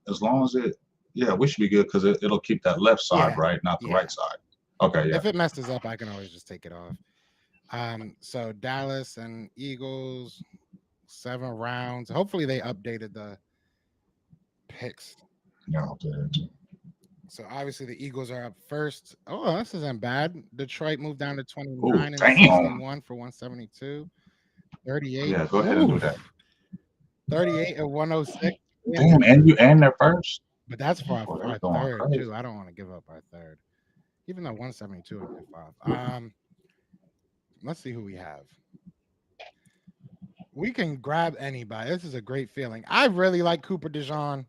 As long as we should be good because it'll keep that left side right, not the right side. Okay, yeah. If it messes up, I can always just take it off. So Dallas and Eagles, 7 rounds. Hopefully they updated the picks. Yeah, okay. So obviously the Eagles are up first. Oh, this isn't bad. Detroit moved down to 29 Ooh, and damn. 61 for 172. 38. Yeah, go ahead and do that. 38 and 106. Damn, and they're first. But that's for our third too. I don't want to give up our third, even though 172 would be 5. Let's see who we have. We can grab anybody. This is a great feeling. I really like Cooper DeJean.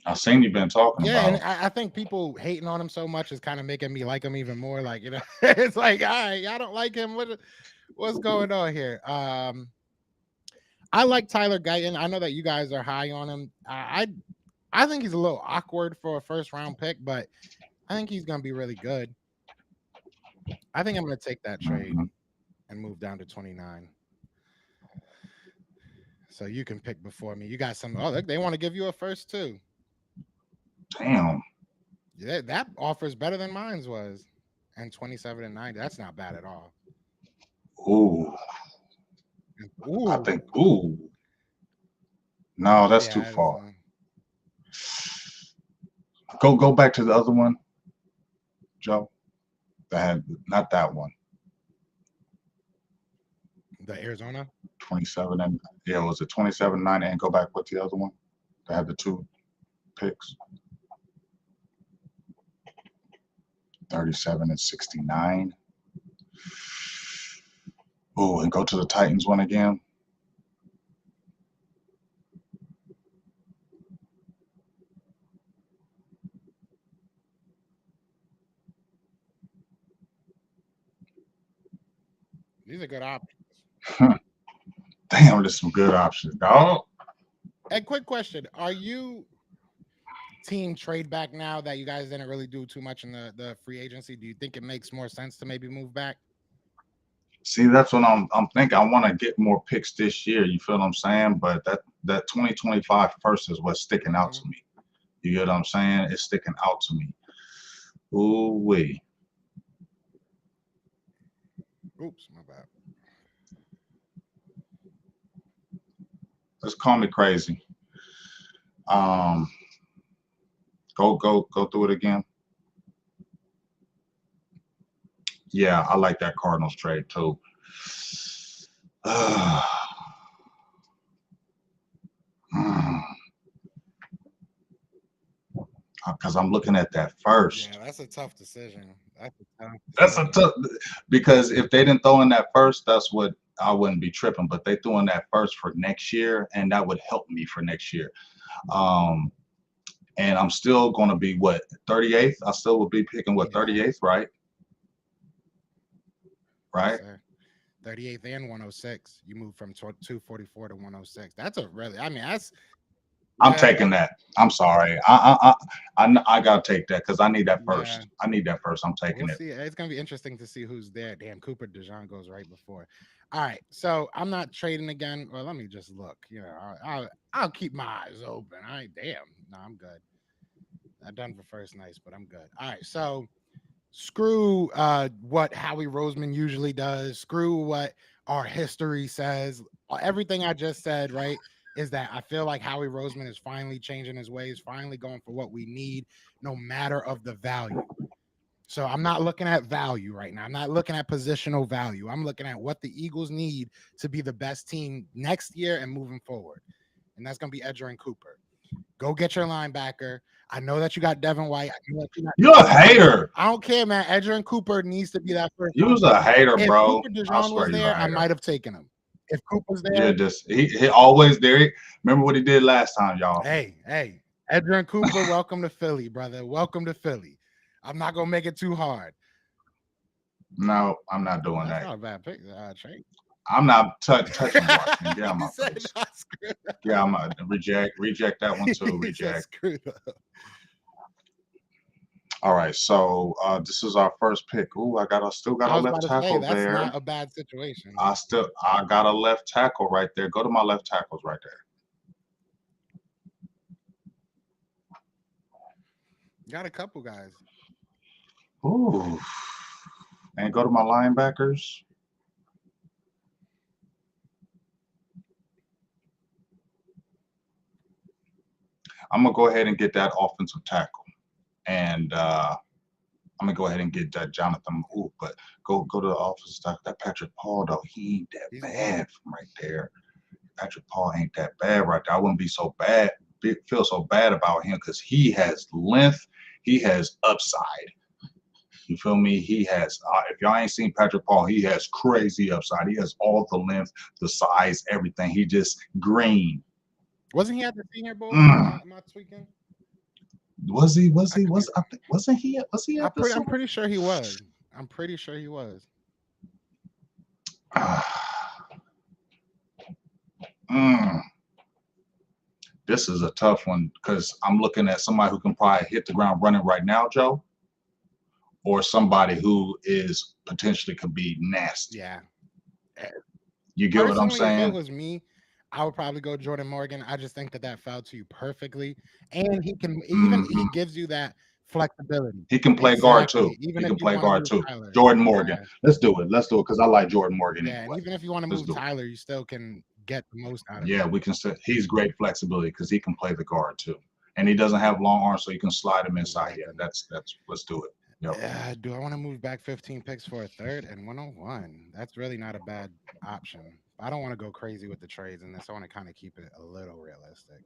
I've seen you've been talking about. And I think people hating on him so much is kind of making me like him even more. Like, it's like, all right, I don't like him. What's going on here? I like Tyler Guyton. I know that you guys are high on him. I think he's a little awkward for a first round pick, but I think he's going to be really good. I think I'm going to take that trade and move down to 29. So you can pick before me. You got some. Oh, they want to give you a first too. Damn. Yeah, that offer is better than mine's was. And 27 and 90. That's not bad at all. Ooh. I think. Ooh. No, that's too far. Go back to the other one, Joe. Not that one. The Arizona? 27 and was it 27 9 and go back with the other one? They had the 2 picks. 37 and 69. Oh, and go to the Titans one again. These are good options. Damn, there's some good options, dog. A quick question. Are you team trade back now that you guys didn't really do too much in the free agency? Do you think it makes more sense to maybe move back? See, that's what I'm thinking. I want to get more picks this year. You feel what I'm saying? But that 2025 first is what's sticking out to me. You get what I'm saying? It's sticking out to me. Ooh wee. Oops, my bad. Let's call me crazy. Go through it again. Yeah, I like that Cardinals trade too. Because I'm looking at that first. Yeah, that's a tough decision. That's a tough because if they didn't throw in that first, that's what I wouldn't be tripping. But they threw in that first for next year, and that would help me for next year. And I'm still going to be 38th. I still will be picking 38th, right? Right. Yes, 38th and 106. You move from 244 to 106. That's a really. I mean, that's I'm Yeah, taking that. I'm sorry. I gotta take that because I need that yeah. first. I need that first. I'm We'll taking it. see. It's gonna be interesting to see who's there. Damn, Cooper DeJean goes right before. All right, so I'm not trading again. Well, let me just look. You know, I'll keep my eyes open. I damn. No, I'm good. I'm done for first nice, but I'm good. All right, so screw what Howie Roseman usually does. Screw what our history says. Everything I just said, right, is that I feel like Howie Roseman is finally changing his ways, finally going for what we need, no matter of the value. So I'm not looking at value right now. I'm not looking at positional value. I'm looking at what the Eagles need to be the best team next year and moving forward. And that's going to be Edger and Cooper. Go get your linebacker. I know that you got Devin White. You're a hater. I don't care, man. Edger and Cooper needs to be that first. You was a hater, If bro. Cooper I DeJean swear was you're a there, I hater. might have taken him. If Cooper's there, You're just he always there. Remember what he did last time, y'all. hey, Edger and Cooper, welcome to Philly, brother. Welcome to Philly. I'm not gonna make it too hard. No, I'm not doing That's that. not a bad pick, trade. I'm not touching Washington. Get out my He said, face. "Nah, screw that." Yeah, I'm gonna reject that one too. He said, Reject. screw that. All right, so this is our first pick. Ooh, still got I a was left about to say tackle that's there. not a bad situation. I got a left tackle right there. Go to my left tackles right there. Got a couple guys. Ooh. And go to my linebackers. I'm gonna go ahead and get that offensive tackle. And I'm gonna go ahead and get that Jonathan. Ooh, but go to the offensive tackle. That Patrick Paul though, he ain't that bad from right there. Patrick Paul ain't that bad right there. I wouldn't be so bad, feel so bad about him because he has length, he has upside. You feel me? He has. If y'all ain't seen Patrick Paul, he has crazy upside. He has all the length, the size, everything. He just green. Wasn't he at the Senior Bowl? Am I tweaking? Was he? Wasn't he? Was he at I'm pretty sure he was. I'm pretty sure he was. This is a tough one because I'm looking at somebody who can probably hit the ground running right now, Joe, or somebody who is potentially could be nasty. Yeah. You get what I'm Personally, saying? if it was me, I would probably go Jordan Morgan. I just think that fell to you perfectly, and he can he gives you that flexibility. He can play guard too. Even He if can you play want to guard move too. Tyler. Jordan Morgan. Yeah. Let's do it because I like Jordan Morgan. Yeah, anyway. and even if you want to move Tyler, you still can get the most out of him. Yeah, we can. He's great flexibility because he can play the guard too, and he doesn't have long arms, so you can slide him inside. Yeah, that's. Let's do it. Yep. Do I want to move back 15 picks for a third and 101? That's really not a bad option. I don't want to go crazy with the trades in this. I want to kind of keep it a little realistic.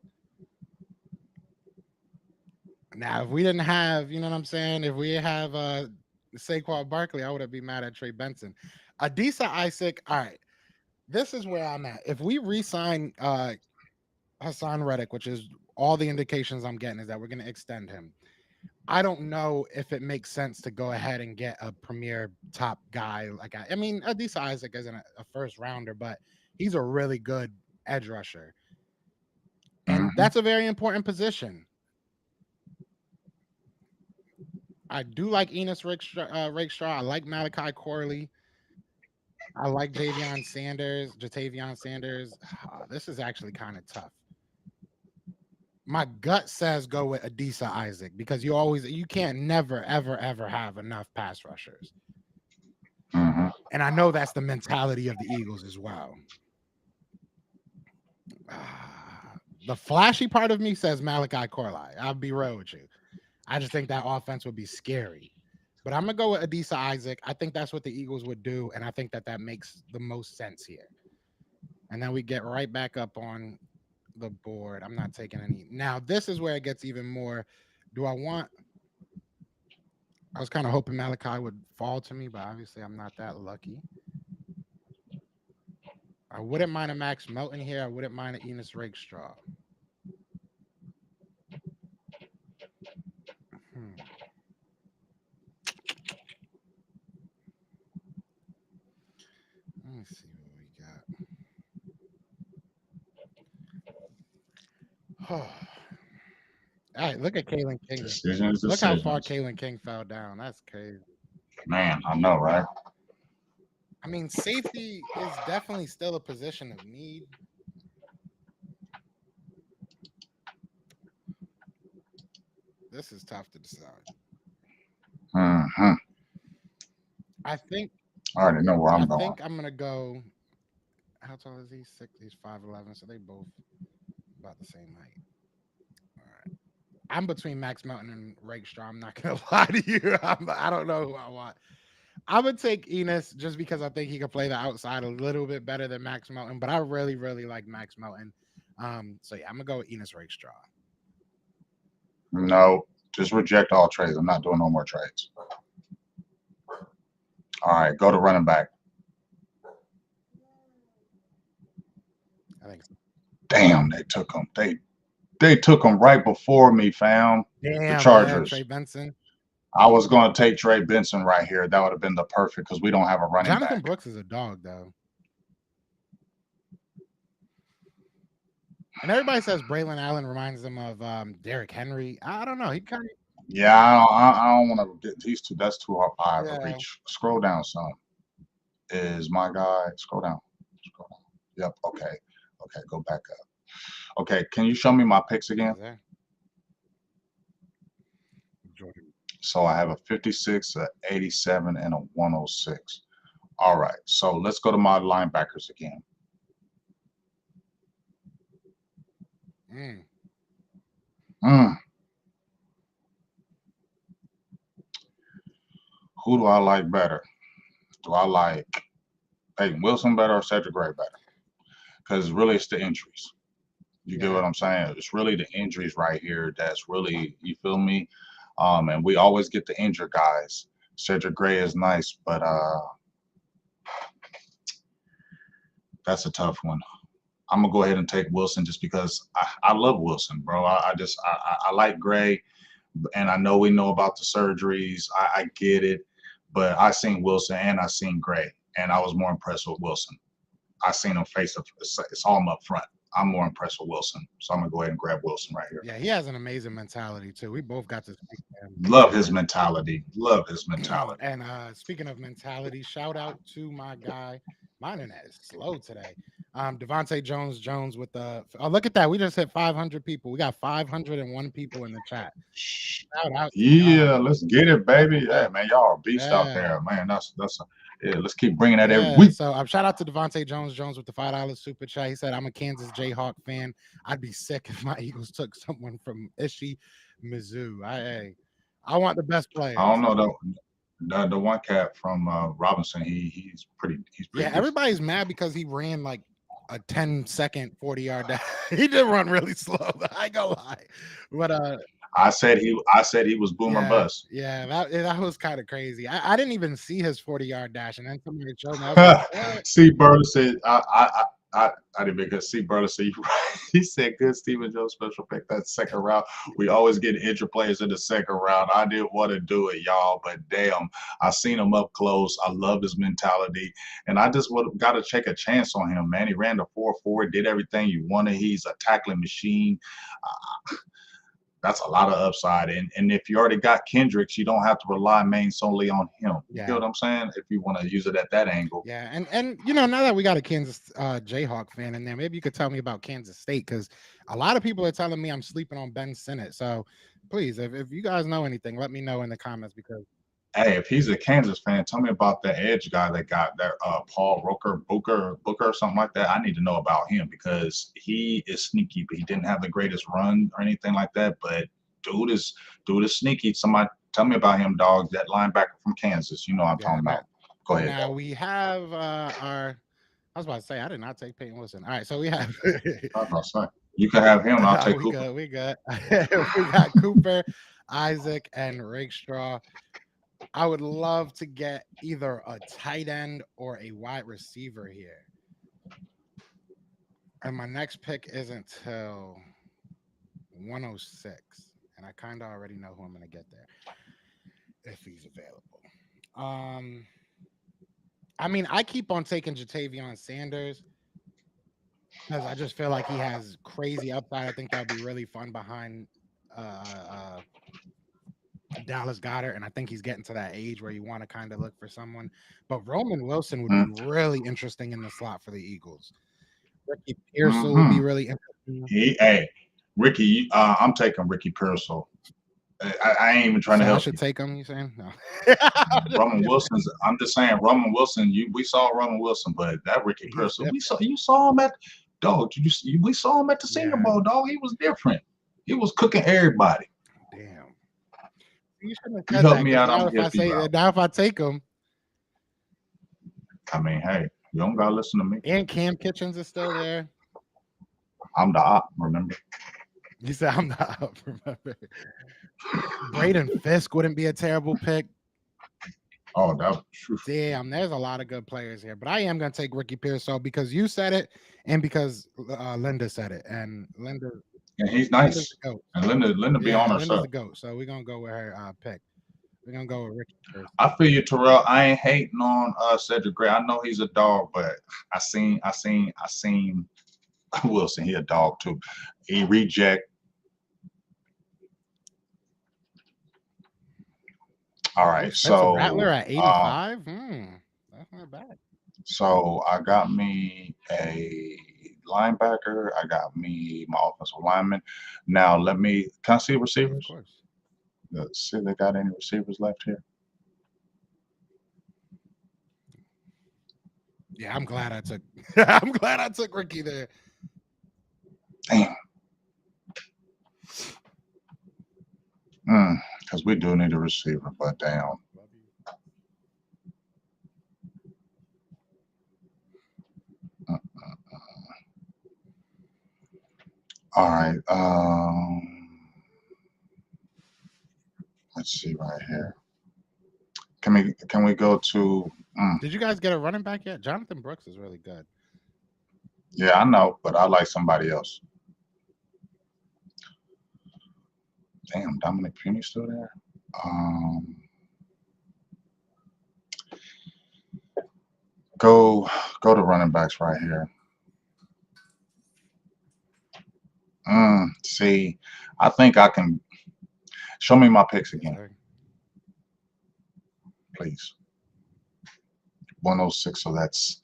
Now, if we didn't have, you know what I'm saying? If we have Saquon Barkley, I wouldn't be mad at Trey Benson. Adisa Isaac, all right. This is where I'm at. If we re-sign Hassan Reddick, which is all the indications I'm getting is that we're going to extend him. I don't know if it makes sense to go ahead and get a premier top guy. I mean, Adisa Isaac isn't a first rounder, but he's a really good edge rusher. And that's a very important position. I do like Enos Rakestraw. I like Malachi Corley. I like Jatavion Sanders. This is actually kind of tough. My gut says go with Adisa Isaac because you can't never, ever, ever have enough pass rushers. And I know that's the mentality of the Eagles as well. The flashy part of me says Malachi Corley. I'll be real with you. I just think that offense would be scary. But I'm going to go with Adisa Isaac. I think that's what the Eagles would do, and I think that makes the most sense here. And then we get right back up on the board. I'm not taking any. Now, this is where it gets even more. I was kind of hoping Malachi would fall to me, but obviously I'm not that lucky. I wouldn't mind a Max Melton here. I wouldn't mind an Enos Rakestraw. Let me see what we All right, look at Kalen King. Decisions. Look how far Kalen King fell down. That's crazy. Man, I know, right? I mean, safety is definitely still a position of need. This is tough to decide. Mm-hmm. I think I already know where I'm going. I'm gonna go. How tall is he? 6. He's 5'11", so they both about the same height. All right. I'm between Max Melton and Rakestraw. I'm not gonna lie to you. I don't know who I want. I would take Enos just because I think he could play the outside a little bit better than Max Melton, but I really, really like Max Melton. So yeah, I'm gonna go with Enos Rakestraw. No, just reject all trades. I'm not doing no more trades. All right, go to running back. I think so. Damn, they took him. They took him right before me, fam. Damn, the Chargers. Trey Benson. I was going to take Trey Benson right here. That would have been the perfect because we don't have a running Jonathan back. Brooks is a dog, though. And everybody says Braylon Allen reminds them of Derrick Henry. I don't know. He kind of. Yeah, I don't want to get these two. That's too high of a reach. Scroll down some. Is my guy. Scroll down. Scroll down. Yep. Okay. Okay. Go back up. Okay. Can you show me my picks again? So I have a 56, a 87, and a 106. All right. So let's go to my linebackers again. Who do I like better? Do I like Peyton Wilson better or Cedric Gray better? Because really it's the injuries. You get what I'm saying? It's really the injuries right here that's really, you feel me? And we always get the injured guys. Cedric Gray is nice, but that's a tough one. I'm gonna go ahead and take Wilson just because I love Wilson, bro. I like Gray, and I know we know about the surgeries. I get it, but I seen Wilson and I seen Gray, and I was more impressed with Wilson. I seen him face up. Saw him up front. I'm more impressed with Wilson, so I'm gonna go ahead and grab Wilson right here. Yeah, he has an amazing mentality too. We both got to speak to him. Love his mentality. Love his mentality. And speaking of mentality, shout out to my guy. My internet is slow today. Devontae Jones with the. Oh, look at that! We just hit 500 people. We got 501 people in the chat. Shout out! Yeah, let's get it, baby. Hey, man, y'all are beasts out there, man. Yeah, let's keep bringing that every week. So shout out to Devontae Jones with the $5 super chat. He said, "I'm a Kansas Jayhawk fan. I'd be sick if my Eagles took someone from Ishii, Mizzou. I want the best players." I don't know though. The one cat from Robinson, he's pretty. Yeah, everybody's mad because he ran like a 10-second 40-yard dash. He did run really slow. I ain't gonna lie, but I said he was boomer bust. Yeah, that was kind of crazy. I didn't even see his 40-yard dash, and then somebody showed me. I was like, see, Burler said I didn't make a see Burler say he said good Stephen Jones special pick that second round. We always get injured players in the second round. I didn't want to do it, y'all, but damn, I seen him up close. I love his mentality, and I just would got to take a chance on him, man. He ran the 4.4, did everything you wanted. He's a tackling machine. That's a lot of upside. And if you already got Kendricks, you don't have to rely solely on him. You get what I'm saying? If you want to use it at that angle. Yeah, and you know, now that we got a Kansas Jayhawk fan in there, maybe you could tell me about Kansas State, because a lot of people are telling me I'm sleeping on Ben Sinnott. So please, if you guys know anything, let me know in the comments, because hey, if he's a Kansas fan, tell me about the edge guy that got there, Paul Booker or something like that. I need to know about him because he is sneaky, but he didn't have the greatest run or anything like that. But dude is sneaky. Somebody tell me about him, dog. That linebacker from Kansas. You know what I'm talking about. Go ahead. Now we have our. I was about to say I did not take Peyton Wilson. All right, so we have. I was about to say you can have him. And I'll take Cooper. We got Cooper, Isaac, and Rakestraw. I would love to get either a tight end or a wide receiver here. And my next pick isn't till 106. And I kind of already know who I'm going to get there if he's available. I mean, I keep on taking Jatavion Sanders. because I just feel like he has crazy upside. I think that would be really fun behind uh, Dallas Goddard, and I think he's getting to that age where you want to kind of look for someone. But Roman Wilson would be really interesting in the slot for the Eagles. Ricky Pearsall would be really interesting. Hey, Ricky, I'm taking Ricky Pearsall. I ain't even trying to I help should you. take him. You saying no? Roman Wilson's. I'm just saying, Roman Wilson. We saw Roman Wilson, but that Ricky Pearsall, you saw him at dog. We saw him at the Senior Bowl, dog. He was different. He was cooking everybody. Damn. You shouldn't You have said help that me because out. now I'm if here I for you say out. now if I take him, I mean, hey, you don't gotta listen to me. and Cam Kitchens is still there. I'm the op, remember? You said I'm not up, remember? Braden Fisk wouldn't be a terrible pick. Oh, that was true. Damn, there's a lot of good players here, but I am gonna take Ricky Pearsall because you said it, and because Linda said it, and Linda. And he's nice. And Linda be on her Linda's stuff. the GOAT, so we're gonna go with her pick. We're gonna go with Ricky Pearsall. I feel you, Terrell. I ain't hating on Cedric Gray. I know he's a dog, but I seen Wilson. He a dog too. He reject. All right, so Rattler at 85. That's not bad. So I got me a linebacker. I got me my offensive lineman. Now can I see receivers? Of course. Let's see if they got any receivers left here. Yeah, I'm glad I took I'm glad I took Ricky there. Damn. Because we do need a receiver, but damn. All right. Let's see right here. Can we go to? Did you guys get a running back yet? Jonathan Brooks is really good. Yeah, I know, but I like somebody else. Damn, Dominic Puny still there. Go to running backs right here. See, I think I can. Show me my picks again, please. 106. So that's.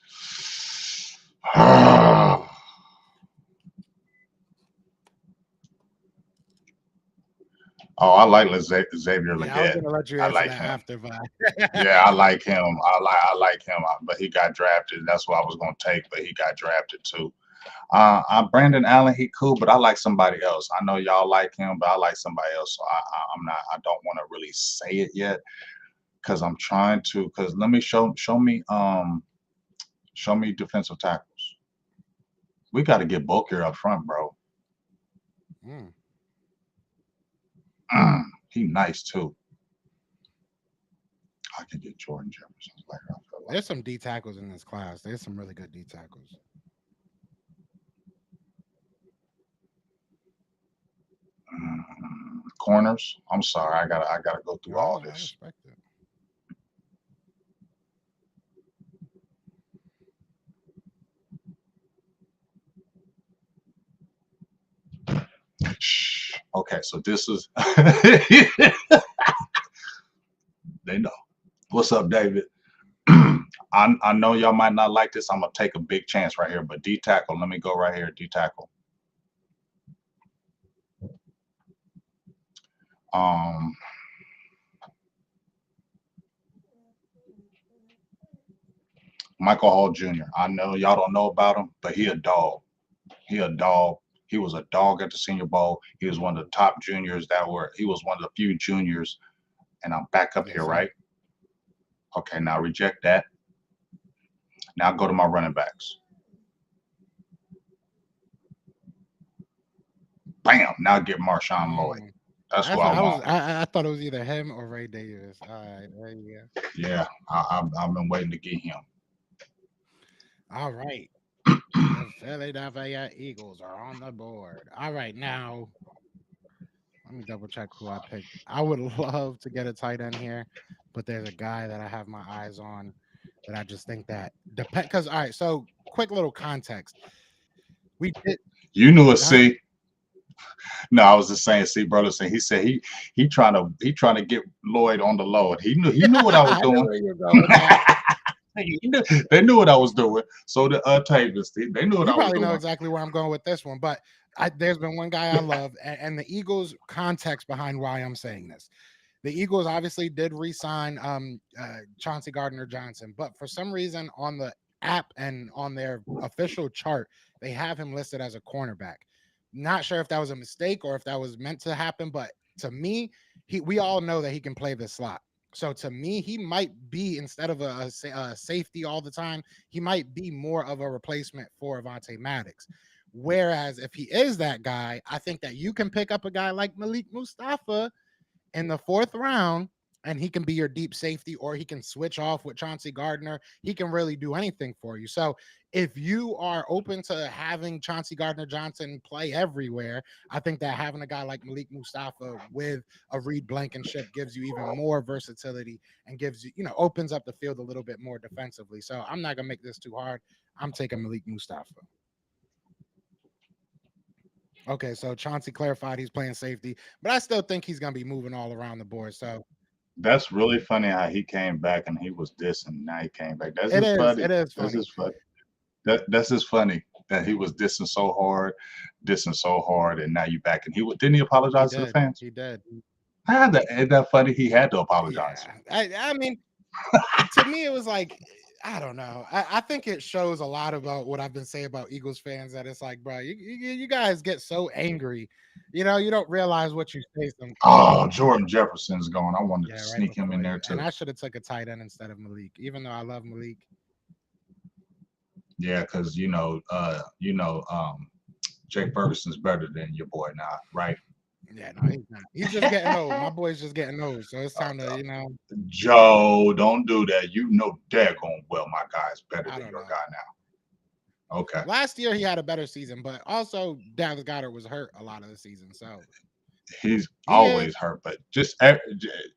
Oh, I like Xavier Legette. I was gonna let you answer like that him. after, but yeah, I like him. I like him, but he got drafted. That's what I was gonna take, but he got drafted too. Brandon Allen, he cool, but I like somebody else. I know y'all like him, but I like somebody else. So I'm not. I don't want to really say it yet because I'm trying to. Because let me show me defensive tackles. We got to get bulkier up front, bro. He nice too. I can get Jordan Jefferson later. There's some D tackles in this class. There's some really good D tackles. Corners. I'm sorry. I gotta go through all this. I respect it. Okay, so this is they know. What's up, David? I know y'all might not like this. I'm gonna take a big chance right here, but D tackle. Let me go right here. D tackle. Michael Hall Jr. I know y'all don't know about him, but he a dog. He a dog. He was a dog at the Senior Bowl. He was one of the top juniors he was one of the few juniors. And I'm back up here, right? Okay, now reject that. Now go to my running backs. Bam! Now get Marshawn Lloyd. That's what I want. I thought it was either him or Ray Davis. All right, there you go. Yeah, I've been waiting to get him. All right. The Philadelphia Eagles are on the board. All right, now let me double check who I picked. I would love to get a tight end here, but there's a guy that I have my eyes on that I just think that depend. Because all right, so quick little context. We did. You knew a Huh? C. No, I was just saying, see, brother saying he said he trying to get Lloyd on the low. And he knew what I was I knew doing. where you were going with that. They knew what I was doing. So the Tavis, they knew what You I was probably know doing. exactly where I'm going with this one, but there's been one guy I love, and the Eagles' context behind why I'm saying this. The Eagles obviously did re-sign Chauncey Gardner Johnson, but for some reason on the app and on their official chart, they have him listed as a cornerback. Not sure if that was a mistake or if that was meant to happen, but to me, we all know that he can play the slot. So to me, he might be instead of a safety all the time, he might be more of a replacement for Avonte Maddox. Whereas if he is that guy, I think that you can pick up a guy like Malik Mustafa in the fourth round, and he can be your deep safety, or he can switch off with Chauncey Gardner. He can really do anything for you. So if you are open to having Chauncey Gardner Johnson play everywhere, I think that having a guy like Malik Mustafa with a Reed Blankenship gives you even more versatility and gives you, opens up the field a little bit more defensively. So I'm not gonna make this too hard. I'm taking Malik Mustafa. Okay, so Chauncey clarified he's playing safety, but I still think he's gonna be moving all around the board. So That's really funny how he came back and he was dissing. Now he came back. That's it just is, funny. it is That's funny. just funny. That's just funny that he was dissing so hard, and now you back. And didn't he He apologize to the did. fans? He did. Ain't that funny? He had to apologize. Yeah. I mean, to me, it was like, I don't know. I think it shows a lot about what I've been saying about Eagles fans that it's like, bro, you guys get so angry. You don't realize what you say sometimes. Oh, Jordan Jefferson's gone. I wanted to Yeah, right sneak him in before there you. And too. I should have took a tight end instead of Malik, even though I love Malik. Yeah, because Jake Ferguson's better than your boy now, right? Yeah, no, he's not. He's just getting old. My boy's just getting old. So it's time to. Joe, don't do that. You know daggone well my guy's better I than don't your know. guy now. Okay. Last year he had a better season, but also Dallas Goddard was hurt a lot of the season. So He's he is. always hurt, but just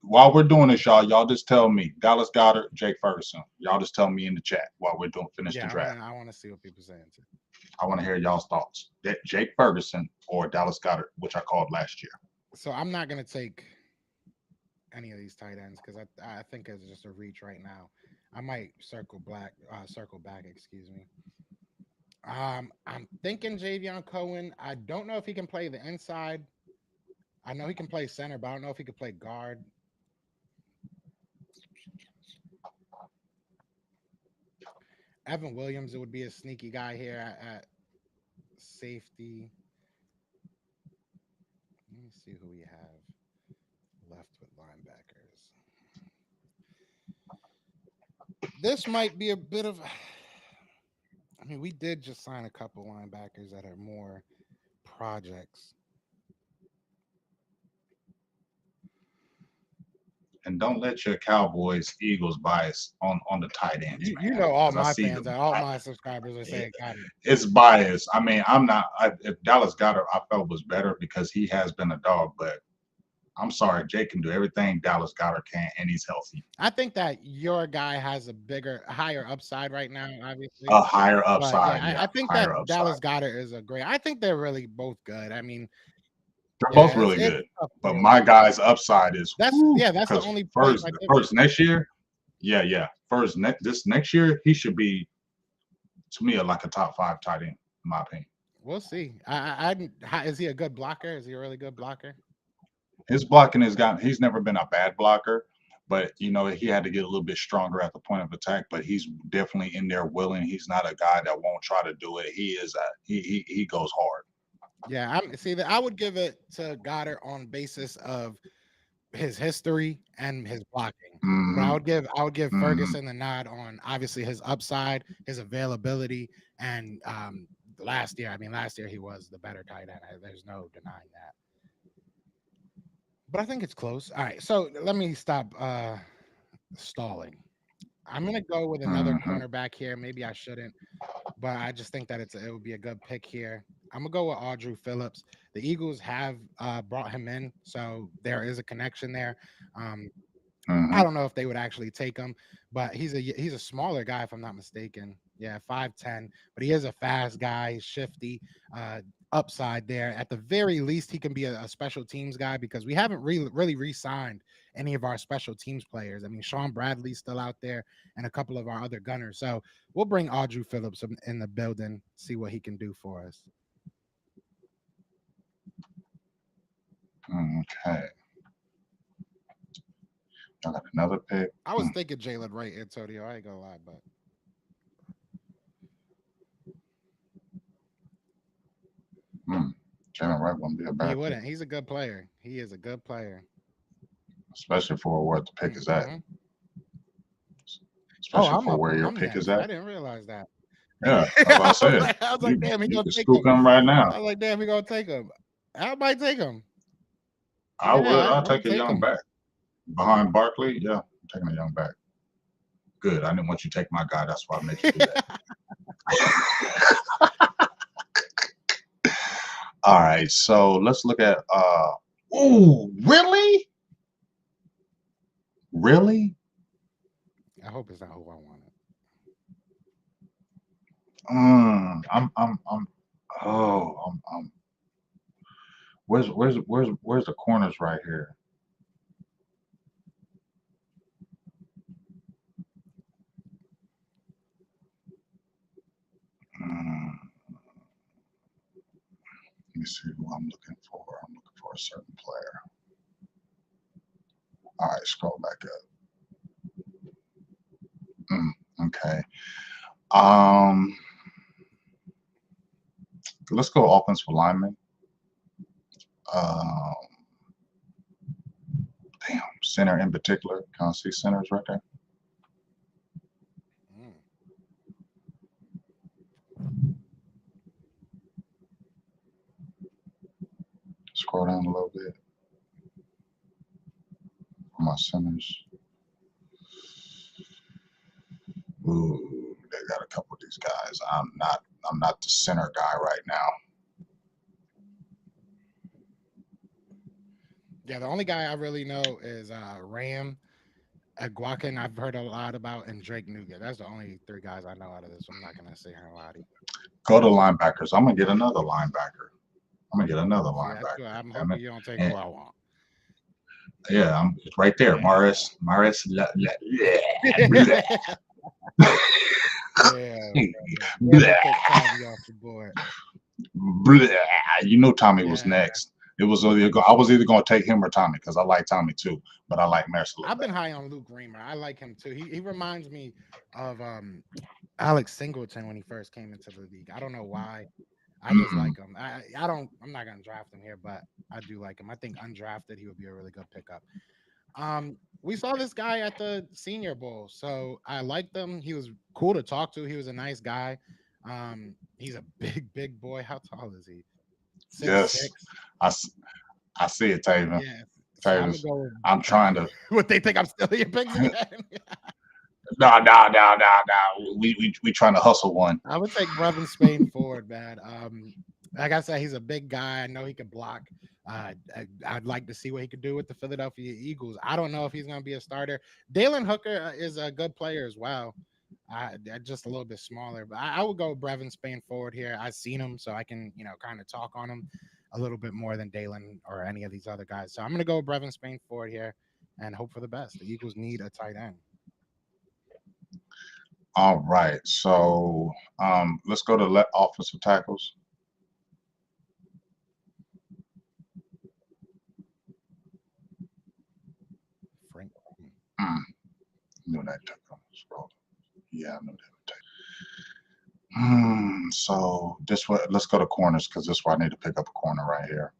while we're doing this, y'all just tell me Dallas Goddard, Jake Ferguson. Y'all just tell me in the chat while we're doing finish the Yeah, draft. I wanna see what people saying too. I want to hear y'all's thoughts. That Jake Ferguson or Dallas Goddard, which I called last year. So I'm not gonna take any of these tight ends because I think it's just a reach right now. I might circle back, excuse me. I'm thinking Javion Cohen. I don't know if he can play the inside. I know he can play center, but I don't know if he could play guard. Evan Williams, it would be a sneaky guy here at safety. Let me see who we have left with linebackers. This might be a bit of. I mean, we did just sign a couple linebackers that are more projects. And don't let your Cowboys Eagles bias on the tight ends, You man. know, all Because I my see fans, them. all my subscribers are saying got it. It's bias. I mean, I'm not. If Dallas Goddard, I felt was better because he has been a dog, but I'm sorry, Jake can do everything Dallas Goddard can, and he's healthy. I think that your guy has higher upside right now, obviously. A higher But yeah, upside, yeah, I think higher that upside. Dallas Goddard is a great. I think they're really both good. I mean, They're both yeah, really it's good, tough but for my guy's upside is that's the because only point first my first difference. next year, yeah. This next year he should be to me like a top five tight end in my opinion. We'll see. Is he a good blocker? Is he a really good blocker? His blocking has got he's never been a bad blocker, but he had to get a little bit stronger at the point of attack. But he's definitely in there willing. He's not a guy that won't try to do it. He is he goes hard. Yeah, I would give it to Goddard on basis of his history and his blocking. But Hmm. I would give Hmm. Ferguson the nod on obviously his upside, his availability, and last year he was the better tight end. There's no denying that. But I think it's close. All right, so let me stop stalling. I'm gonna go with another Hmm. cornerback here. Maybe I shouldn't, but I just think that it would be a good pick here. I'm gonna go with Audrey Phillips. The Eagles have brought him in, so there is a connection there. Um, Mm-hmm. I don't know if they would actually take him, but he's a smaller guy if I'm not mistaken. Yeah, 5'10", but he is a fast guy. He's shifty, upside there. At the very least, he can be a special teams guy because we haven't really re-signed any of our special teams players. I mean, Sean Bradley's still out there and a couple of our other gunners. So we'll bring Audrey Phillips in the building, see what he can do for us. Okay. I got another pick. I was thinking Jalen Wright, Antonio. I ain't gonna lie, but Jalen Wright wouldn't be a bad he pick, wouldn't. He's a good player. He is a good player. especially for where the pick is at. Mhm. Especially I'm for up where on your him pick is next. I at. didn't realize that. Yeah, that's what I said. I was like, damn, he You gonna can take scoop him. him right now. I was like, damn, he gonna take him. I might take him. I Yeah, would. I'll I'll take a take young him. back behind Barkley. Yeah, I'm taking a young back. Good. I didn't want you to take my guy. That's why I made you do that. All right. So let's look at. Ooh, really? Really? I hope it's not who I wanted. Where's the corners right here? Let me see who I'm looking for. I'm looking for a certain player. All right, scroll back up. Okay. Let's go offensive lineman. Damn, center in particular. Can I see centers right there? Scroll down a little bit for my centers. Ooh, they got a couple of these guys. I'm not the center guy right now. Yeah, the only guy I really know is Ram, Guakin. I've heard a lot about, and Drake Nugent. That's the only three guys I know out of this. I'm not gonna sit here and lie to you. Go to linebackers. I'm gonna get another linebacker. See, that's good. I'm Damn hoping it. you don't take And, who I want. yeah, I'm right there. Yeah. Morris. Yeah, Tommy off the board. You know Tommy was Yeah. next. It was I was either gonna take him or Tommy because I like Tommy too, but I like Maris a little I've been better. high on Luke Reamer. I like him too. He reminds me of Alex Singleton when he first came into the league. I don't know why. I just like him. I'm not gonna draft him here, but I do like him. I think undrafted he would be a really good pickup. We saw this guy at the Senior Bowl, so I liked him. He was cool to talk to. He was a nice guy. He's a big boy. How tall is he? 6'6". Yes, I see it, Taven. Yeah. So I'm Tavis, gonna go. I'm trying to. What they think I'm still your picks again? No. We trying to hustle one. I would take Brevin Spain forward, man. Like I said, he's a big guy. I know he can block. I'd like to see what he could do with the Philadelphia Eagles. I don't know if he's going to be a starter. Dalen Hooker is a good player as well. Just a little bit smaller, but I would go Brevin Spain forward here. I've seen him, so I can kind of talk on him a little bit more than Dalen or any of these other guys. So I'm going to go Brevin Spain forward here and hope for the best. The Eagles need a tight end. All right, so let's go to offensive tackles. Frank. Knew that took him. Yeah, I knew that would take. So this way, let's go to corners because this is where I need to pick up a corner right here.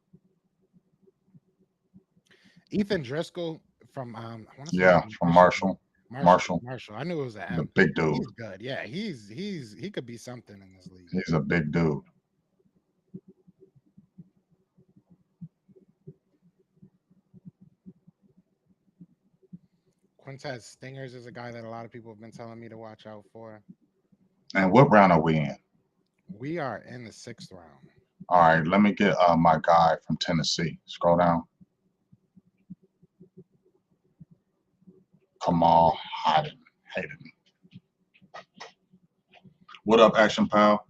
Ethan Driscoll from from Marshall. Marshall. I knew it was a The big dude. He's good. Yeah, he could be something in this league. He's a big dude. Quintez Stingers is a guy that a lot of people have been telling me to watch out for. And what round are we in? We are in the 6th round. All right, let me get my guy from Tennessee. Scroll down. Kamal Hayden. What up, Action Pal?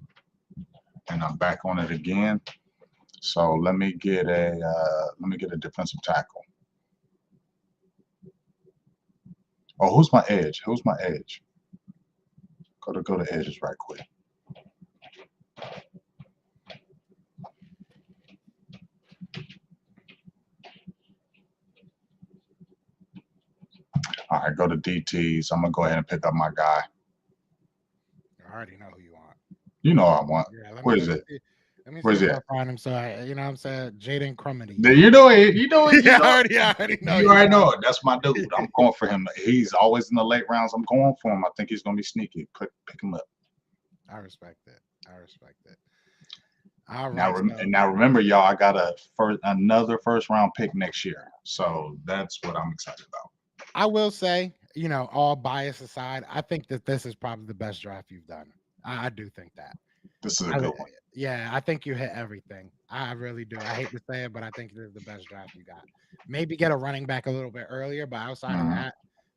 And I'm back on it again. So let me get a defensive tackle. Oh, who's my edge? Who's my edge? Go to edges right quick. All right, go to DTs. I'm gonna go ahead and pick up my guy. I already know who you want. You know what I want. Yeah, Where is it? Let me see Where's if it? I find him. So you know what I'm saying? Jaden Crumity. You know it. You know it. Yeah, I already know. You already know it. That's my dude. I'm going for him. He's always in the late rounds. I'm going for him. I think he's gonna be sneaky. Pick him up. I respect it. All Now, right. now remember, y'all, I got another first round pick next year. So that's what I'm excited about. I will say, you know, all bias aside, I think that this is probably the best draft you've done. I do think that. This is a good one. Yeah, I think you hit everything. I really do. I hate to say it, but I think this is the best draft you got. Maybe get a running back a little bit earlier, but outside of that,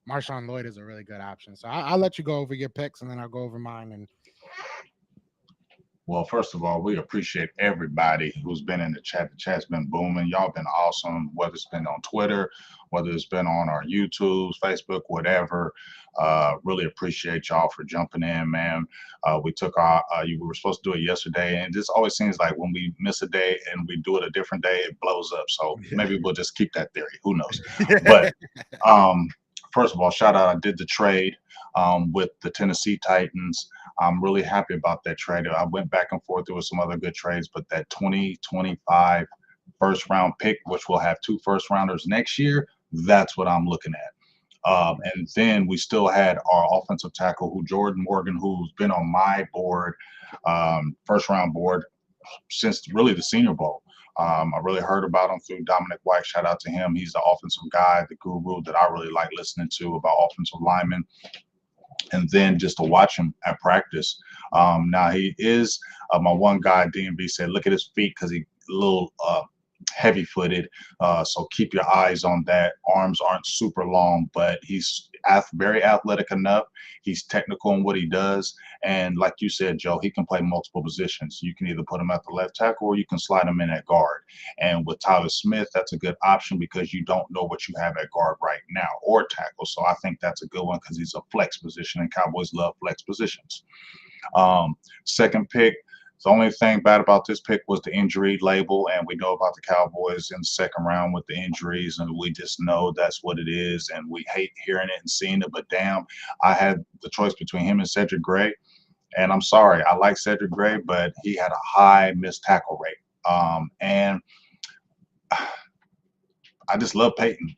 Marshawn Lloyd is a really good option. So I'll let you go over your picks, and then I'll go over mine. And well, first of all, we appreciate everybody who's been in the chat. The chat's been booming. Y'all been awesome, whether it's been on Twitter, whether it's been on our YouTube, Facebook, whatever. Really appreciate y'all for jumping in, man. We took we were supposed to do it yesterday, and this always seems like when we miss a day and we do it a different day, it blows up. So maybe we'll just keep that theory. Who knows? But first of all, shout out. I did the trade with the Tennessee Titans. I'm really happy about that trade. I went back and forth. There were some other good trades, but that 2025 first round pick, which will have 2 first rounders next year, that's what I'm looking at. And then we still had our offensive tackle, Jordan Morgan, who's been on my board, first round board since really the Senior Bowl. I really heard about him through Dominic White. Shout out to him. He's the offensive guy, the guru that I really like listening to about offensive linemen. And then just to watch him at practice. Now he is my one guy. DMV said, look at his feet because he's a little heavy-footed. So keep your eyes on that. Arms aren't super long, but he's very athletic enough. He's technical in what he does. And like you said, Joe, he can play multiple positions. You can either put him at the left tackle or you can slide him in at guard. And with Tyler Smith, that's a good option because you don't know what you have at guard right now or tackle. So I think that's a good one because he's a flex position and Cowboys love flex positions. Second pick, the only thing bad about this pick was the injury label, and we know about the Cowboys in the second round with the injuries, and we just know that's what it is, and we hate hearing it and seeing it, but damn, I had the choice between him and Cedric Gray, and I'm sorry, I like Cedric Gray, but he had a high missed tackle rate, and I just love Peyton.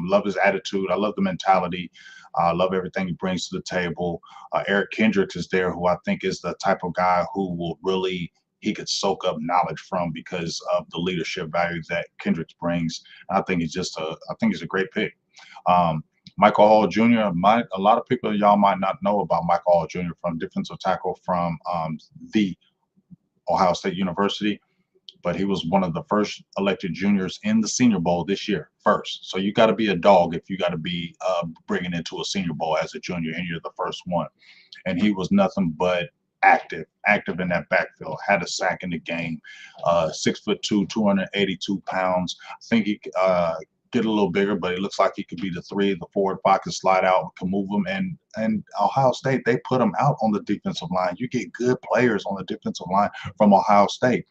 Love his attitude. I love the mentality. I love everything he brings to the table. Eric Kendricks is there, who I think is the type of guy who will really, he could soak up knowledge from because of the leadership values that Kendricks brings. I think he's a great pick. Michael Hall Jr. A lot of people, y'all might not know about Michael Hall Jr. from defensive tackle from the Ohio State University. But he was one of the first elected juniors in the Senior Bowl this year, first. So you got to be a dog if you got to be bringing into a Senior Bowl as a junior, and you're the first one. And he was nothing but active in that backfield. Had a sack in the game. 6'2", 282 pounds. I think he get a little bigger, but it looks like he could be the 3, the 4, 5 can slide out, can move them. And Ohio State, they put him out on the defensive line. You get good players on the defensive line from Ohio State.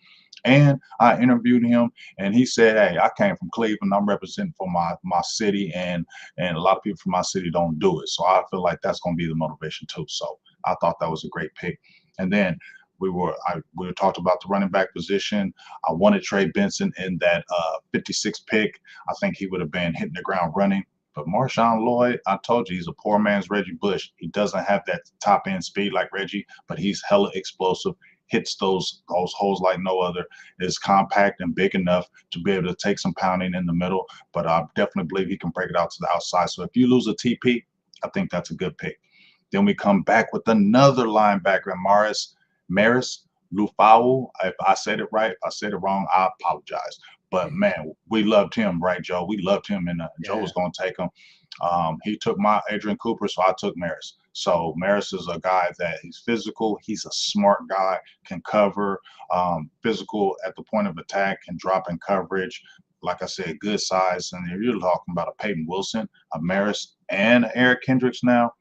And I interviewed him, and he said, hey, I came from Cleveland. I'm representing for my city, and a lot of people from my city don't do it. So I feel like that's going to be the motivation too. So I thought that was a great pick. And then we talked about the running back position. I wanted Trey Benson in that 56 pick. I think he would have been hitting the ground running. But Marshawn Lloyd, I told you, he's a poor man's Reggie Bush. He doesn't have that top end speed like Reggie, but he's hella explosive. Hits those holes like no other, is compact and big enough to be able to take some pounding in the middle, but I definitely believe he can break it out to the outside. So if you lose a TP, I think that's a good pick. Then we come back with another linebacker, Maris Lufau. If I said it right, if I said it wrong, I apologize. But man, we loved him, right, Joe? We loved him, and Joe was going to take him. He took my Adrian Cooper, so I took Maris. So Maris is a guy that he's physical. He's a smart guy, can cover, physical at the point of attack, can drop in coverage. Like I said, good size. And if you're talking about a Peyton Wilson, a Maris, and Eric Kendricks now,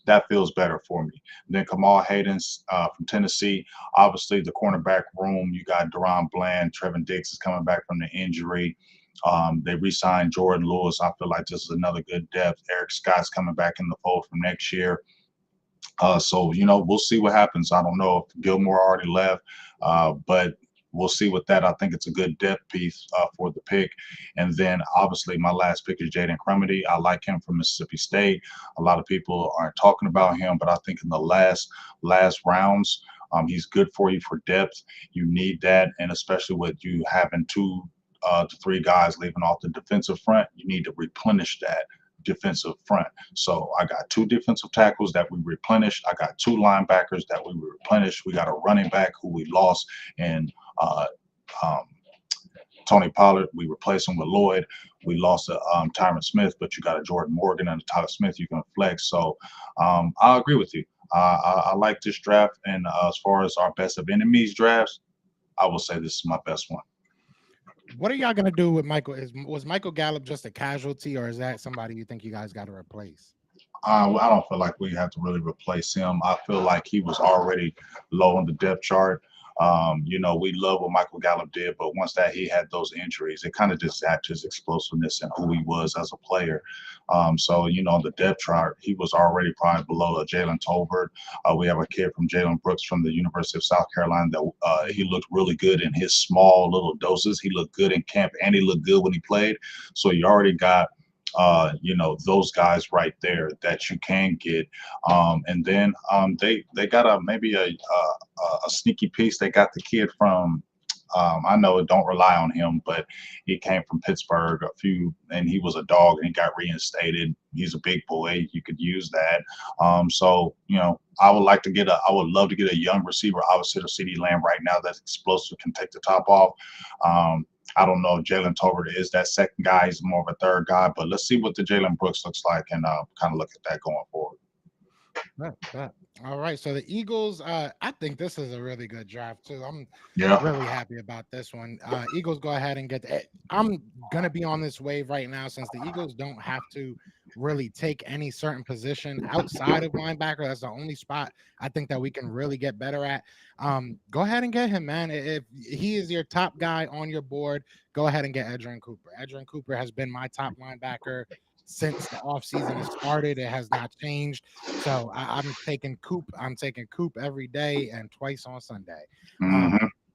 that feels better for me. Then Kamal Hayden's from Tennessee. Obviously, the cornerback room, you got Deron Bland, Trevin Diggs is coming back from the injury. They re-signed Jordan Lewis. I feel like this is another good depth. Eric Scott's coming back in the fold from next year. So, we'll see what happens. I don't know if Gilmore already left, but we'll see with that. I think it's a good depth piece for the pick. And then obviously my last pick is Jaden Crumedy. I like him from Mississippi State. A lot of people aren't talking about him, but I think in the last rounds, he's good for you for depth. You need that, and especially with you having 2 to 3 guys leaving off the defensive front, you need to replenish that defensive front. So I got 2 defensive tackles that we replenished. I got 2 linebackers that we replenished. We got a running back who we lost, and Tony Pollard, we replaced him with Lloyd. We lost Tyron Smith, but you got a Jordan Morgan and a Tyler Smith you can flex. So I agree with you. I like this draft, and as far as our best of enemies drafts, I will say this is my best one. What are y'all gonna do with Michael? Was Michael Gallup just a casualty, or is that somebody you think you guys got to replace? I don't feel like we have to really replace him. I feel like he was already low on the depth chart. We love what Michael Gallup did, but once that he had those injuries, it kind of just zapped his explosiveness and who he was as a player. So, on the depth chart, he was already probably below Jalen Tolbert. We have a kid from Jalen Brooks from the University of South Carolina that he looked really good in his small little doses. He looked good in camp, and he looked good when he played. So you already got those guys right there that you can get. And then they got maybe a sneaky piece. They got the kid from, I know it don't rely on him, but he came from Pittsburgh and he was a dog and he got reinstated. He's a big boy. You could use that. So, I would love to get a young receiver. I would sit a CeeDee Lamb right now that's explosive, can take the top off. I don't know if Jalen Tolbert is that second guy. He's more of a third guy, but let's see what the Jalen Brooks looks like and kind of look at that going forward. All right. So the Eagles, I think this is a really good draft too. I'm really happy about this one. Eagles go ahead and I'm going to be on this wave right now since the Eagles don't have to really take any certain position outside of linebacker. That's the only spot I think that we can really get better at. Go ahead and get him, man. If he is your top guy on your board, go ahead and get Adrian Cooper. Adrian Cooper has been my top linebacker since the offseason has started. It has not changed. So I'm taking Coop. I'm taking Coop every day and twice on Sunday.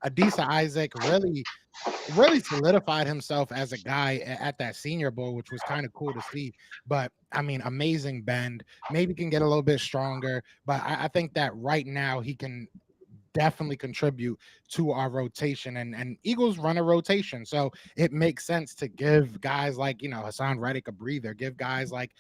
Adisa Isaac really solidified himself as a guy at that Senior Bowl, which was kind of cool to see. But I mean, amazing bend. Maybe can get a little bit stronger. But I think that right now he can definitely contribute to our rotation, and Eagles run a rotation, so it makes sense to give guys like Hassan Reddick a breather, give guys like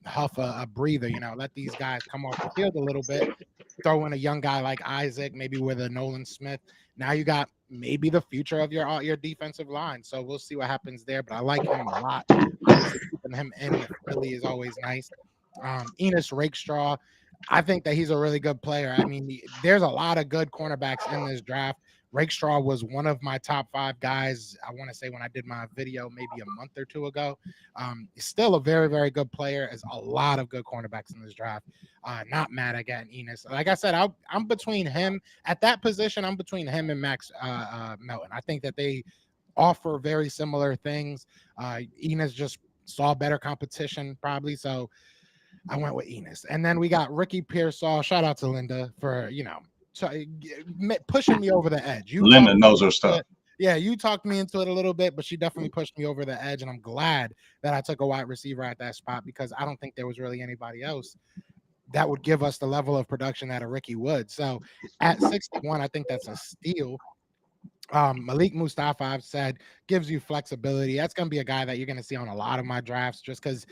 Huff a breather, let these guys come off the field a little bit, throw in a young guy like Isaac, maybe with a Nolan Smith. Now you got maybe the future of your defensive line, so we'll see what happens there. But I like him a lot. Obviously, keeping him in the Philly is always nice. Enos Rakestraw, I think that he's a really good player. I mean, there's a lot of good cornerbacks in this draft. Rakestraw was one of my top 5 guys, I want to say, when I did my video maybe a month or 2 ago. He's still a very, very good player. There's a lot of good cornerbacks in this draft. Not mad at getting Enos. Like I said, I'm between him at that position. I'm between him and Max Melton. I think that they offer very similar things. Enos just saw better competition probably, so I went with Enos. And then we got Ricky Pearsall. Shout out to Linda for, pushing me over the edge. Linda knows her stuff. Yeah, you talked me into it a little bit, but she definitely pushed me over the edge. And I'm glad that I took a wide receiver at that spot because I don't think there was really anybody else that would give us the level of production that a Ricky would. So at 61, I think that's a steal. Malik Mustafa, I've said, gives you flexibility. That's going to be a guy that you're going to see on a lot of my drafts just because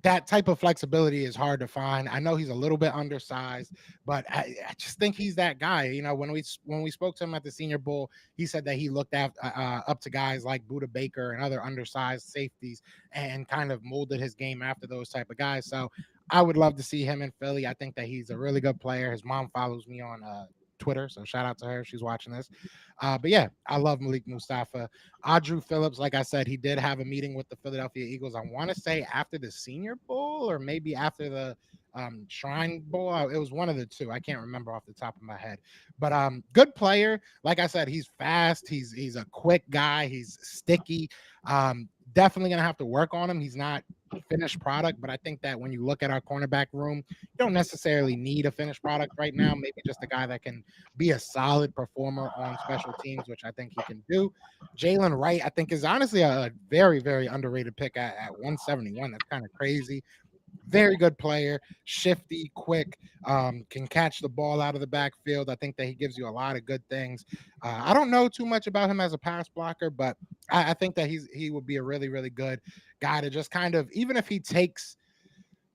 that type of flexibility is hard to find. I know he's a little bit undersized, but I just think he's that guy. You know, when we spoke to him at the Senior Bowl, he said that he looked at up to guys like Buda Baker and other undersized safeties and kind of molded his game after those type of guys. So I would love to see him in Philly. I think that he's a really good player. His mom follows me on Twitter, so shout out to her if she's watching this. But yeah, I love Malik Mustafa. Audrey Phillips, like I said, he did have a meeting with the Philadelphia Eagles. I want to say after the Senior Bowl or maybe after the Shrine Bowl. It was one of the two. I can't remember off the top of my head. But good player. Like I said, he's fast. He's a quick guy. He's sticky. Definitely gonna have to work on him. He's not finished product, but I think that when you look at our cornerback room, you don't necessarily need a finished product right now. Maybe just a guy that can be a solid performer on special teams, which I think he can do. Jalen Wright, I think, is honestly a very, very underrated pick at 171. That's kind of crazy. Very good player, shifty, quick, can catch the ball out of the backfield. I think that he gives you a lot of good things. I don't know too much about him as a pass blocker, but I think that he would be a really, really good guy to just kind of, even if he takes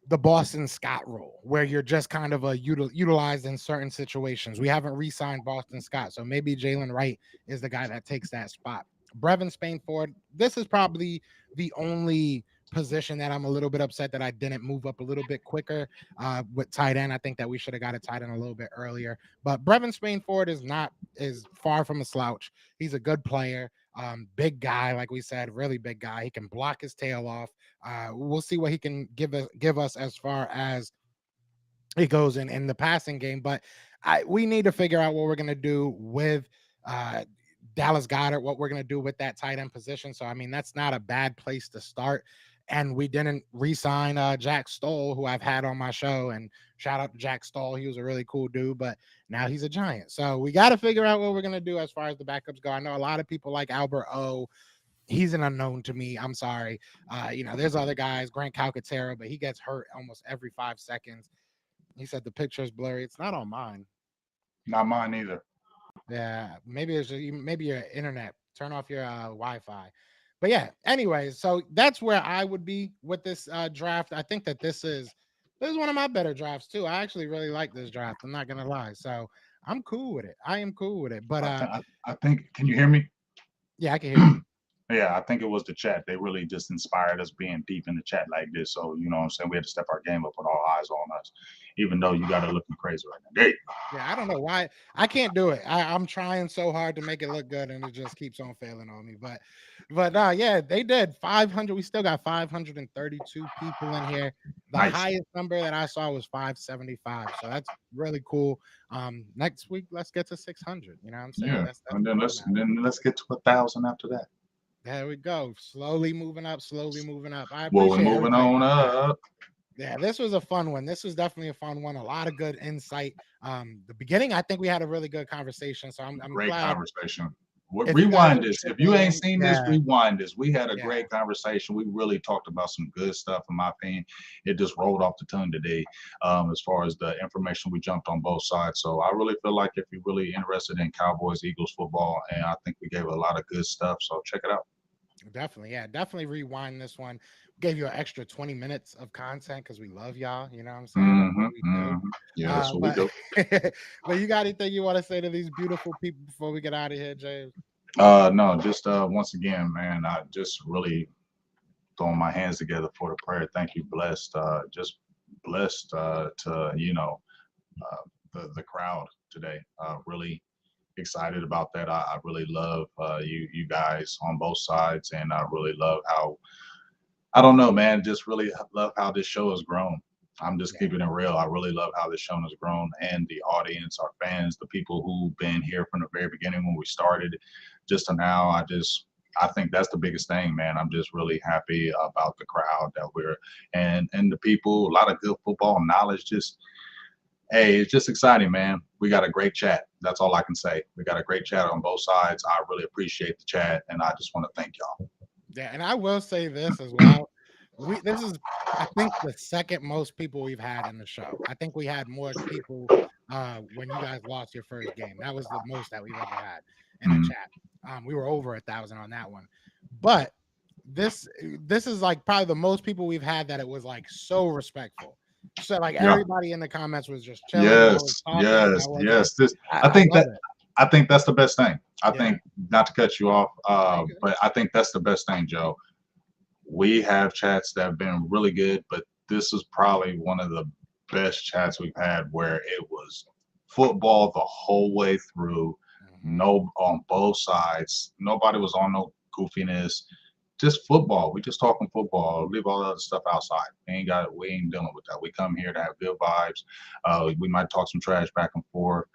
the Boston Scott role, where you're just kind of utilized in certain situations. We haven't re-signed Boston Scott, so maybe Jalen Wright is the guy that takes that spot. Brevin Spainford, this is probably the only position that I'm a little bit upset that I didn't move up a little bit quicker with tight end. I think that we should have got a tight end a little bit earlier. But Brevin Spainford is far from a slouch. He's a good player. Big guy, like we said, really big guy. He can block his tail off. We'll see what he can give us as far as it goes in the passing game. But we need to figure out what we're gonna do with Dallas Goedert, what we're gonna do with that tight end position. So I mean, that's not a bad place to start. And we didn't re-sign Jack Stoll, who I've had on my show. And shout out to Jack Stoll. He was a really cool dude, but now he's a Giant. So we got to figure out what we're going to do as far as the backups go. I know a lot of people like Albert O. He's an unknown to me. I'm sorry. There's other guys, Grant Calcaterra, but he gets hurt almost every 5 seconds. He said the picture is blurry. It's not on mine. Not mine either. Yeah, maybe your internet. Turn off your Wi-Fi. But yeah, anyways, so that's where I would be with this draft. I think that this is one of my better drafts too. I actually really like this draft. I'm not gonna lie. So I'm cool with it. I am cool with it. But I think. Can you hear me? yeah, I can hear you. Yeah, I think it was the chat. They really just inspired us being deep in the chat like this. So, you know what I'm saying? We had to step our game up with all eyes on us, even though you got it looking crazy right now. Hey. Yeah, I don't know why I can't do it. I'm trying so hard to make it look good, and it just keeps on failing on me. But yeah, they did 500. We still got 532 people in here. The Nice. highest number that I saw was 575. So that's really cool. Next week, let's get to 600. You know what I'm saying? Yeah. That's And then the let's get to 1,000 after that. There we go. Slowly moving up, slowly moving up. I Well, we're appreciate moving everybody. on up. Yeah, this was a fun one. This was definitely a fun one. A lot of good insight. The beginning, I think we had a really good conversation. So I'm Great glad. conversation. If you guys Rewind are this. If you ain't tripping, seen this, yeah, rewind this. We had a yeah, great conversation. We really talked about some good stuff, in my opinion. It just rolled off the tongue today, as far as the information we jumped on both sides. So I really feel like if you're really interested in Cowboys, Eagles football, and I think we gave a lot of good stuff. So check it out. definitely. Yeah, definitely rewind this one. Gave you an extra 20 minutes of content because we love y'all. You know what I'm saying? That's what we do. Yeah, that's what we But do. but you got anything you want to say to these beautiful people before we get out of here, James? No, just once again, man, I just really throwing my hands together for the prayer. Thank you, blessed, just blessed to the crowd today. Really excited about that. I really love you guys on both sides, and I really love how I don't know, man. Just really love how this show has grown. I'm just keeping it real. I really love how this show has grown, and the audience, our fans, the people who've been here from the very beginning when we started, just to now. I think that's the biggest thing, man. I'm just really happy about the crowd that we're and the people. A lot of good football knowledge. Just hey, it's just exciting, man. We got a great chat. That's all I can say. We got a great chat on both sides. I really appreciate the chat, and I just want to thank y'all. Yeah, and I will say this as well. This is I think the second most people we've had in the show. I think we had more people when you guys lost your first game. That was the most that we've ever had in a Mhm. chat. We were over 1,000 on that one. But this is like probably the most people we've had that it was like so respectful. So like Yeah. everybody in the comments was just chilling. Yes, yes, yes. This, I think love that it. I think that's the best thing. I Yeah. think, not to cut you off, Okay. but I think that's the best thing, Joe. We have chats that have been really good, but this is probably one of the best chats we've had where it was football the whole way through. No, on both sides. Nobody was on no goofiness. Just football. We just talking football. Leave all the other stuff outside. We ain't dealing with that. We come here to have good vibes. We might talk some trash back and forth.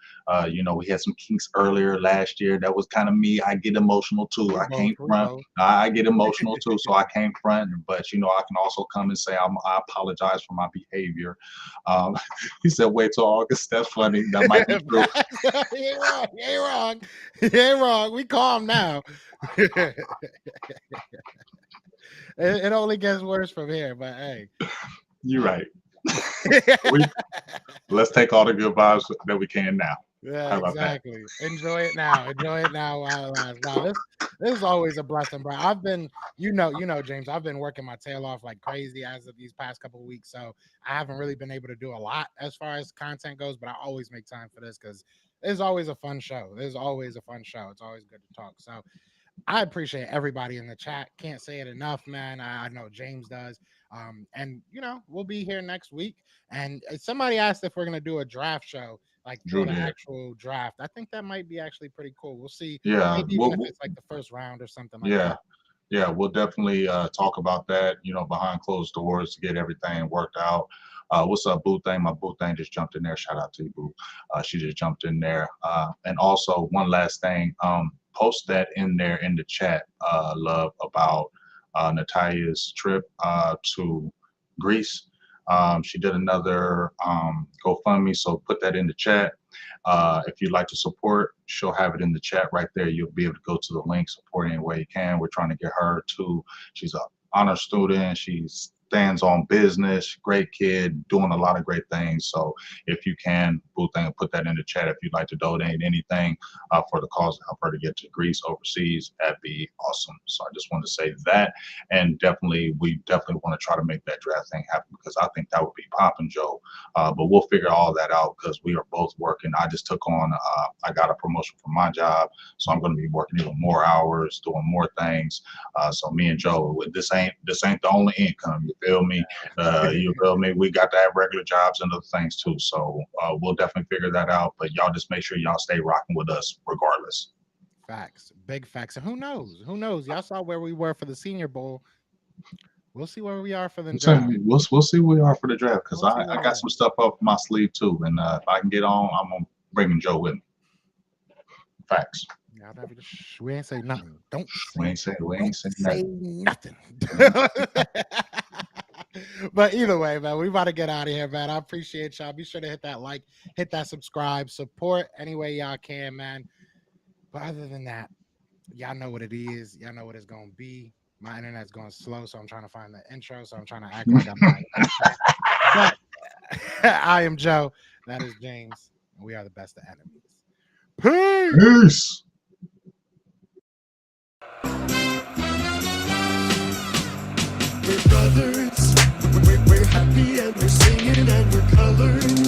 We had some kinks earlier last year. That was kind of me. I get emotional too. I can't front. I get emotional too, so I can't front. But I can also come and say I apologize for my behavior. He said, "Wait till August." That's funny. That might be true. You ain't wrong. You ain't wrong. You ain't wrong. We calm now. It only gets worse from here, but hey. You're right. Let's take all the good vibes that we can now. Yeah, exactly. Enjoy it now. Enjoy it now while it lasts. Wow, this is always a blessing, bro. I've been, James, I've been working my tail off like crazy as of these past couple of weeks. So I haven't really been able to do a lot as far as content goes, but I always make time for this because it's always a fun show. It's always a fun show. It's always good to talk. So I appreciate everybody in the chat. Can't say it enough, man. I know James does. And we'll be here next week. And somebody asked if we're gonna do a draft show, like for the actual draft. I think that might be actually pretty cool. We'll see. Yeah, maybe even if it's like the first round or something like that. Yeah, we'll definitely talk about that, behind closed doors to get everything worked out. What's up, Boo Thing? My Boo Thing just jumped in there. Shout out to you, Boo. She just jumped in there. And also, one last thing, post that in there in the chat, Love, about Natalia's trip to Greece. She did another GoFundMe, so put that in the chat. If you'd like to support, she'll have it in the chat right there. You'll be able to go to the link, support any way you can. We're trying to get her to, she's an honor student. She stands on business, great kid, doing a lot of great things. So if you can, Boo Thing, put that in the chat. If you'd like to donate anything for the cause to help her to get to Greece overseas, that'd be awesome. So I just wanted to say that. And we definitely want to try to make that draft thing happen because I think that would be popping, Joe. But we'll figure all that out because we are both working. I just took on, I got a promotion from my job. So I'm going to be working even more hours, doing more things. So me and Joe, this ain't the only income. You feel me? You feel me? We got to have regular jobs and other things too. So we'll definitely figure that out. But y'all just make sure y'all stay rocking with us regardless. Facts, big facts. And who knows? Who knows? Y'all saw where we were for the Senior Bowl. We'll see where we are for the draft. We'll see where we are for the draft because I got some stuff up my sleeve too. And if I can get on, I'm gonna bring Joe with me. Facts. We ain't say nothing. We ain't say nothing. But either way, man, we about to get out of here, man. I appreciate y'all. Be sure to hit that like, hit that subscribe, support any way y'all can, man. But other than that, y'all know what it is. Y'all know what it's gonna be. My internet's going slow, so I'm trying to find the intro. So I'm trying to act like I'm not. But I am Joe. That is James. And we are the best of enemies. Peace. We're brothers, we're happy and we're singing and we're colored.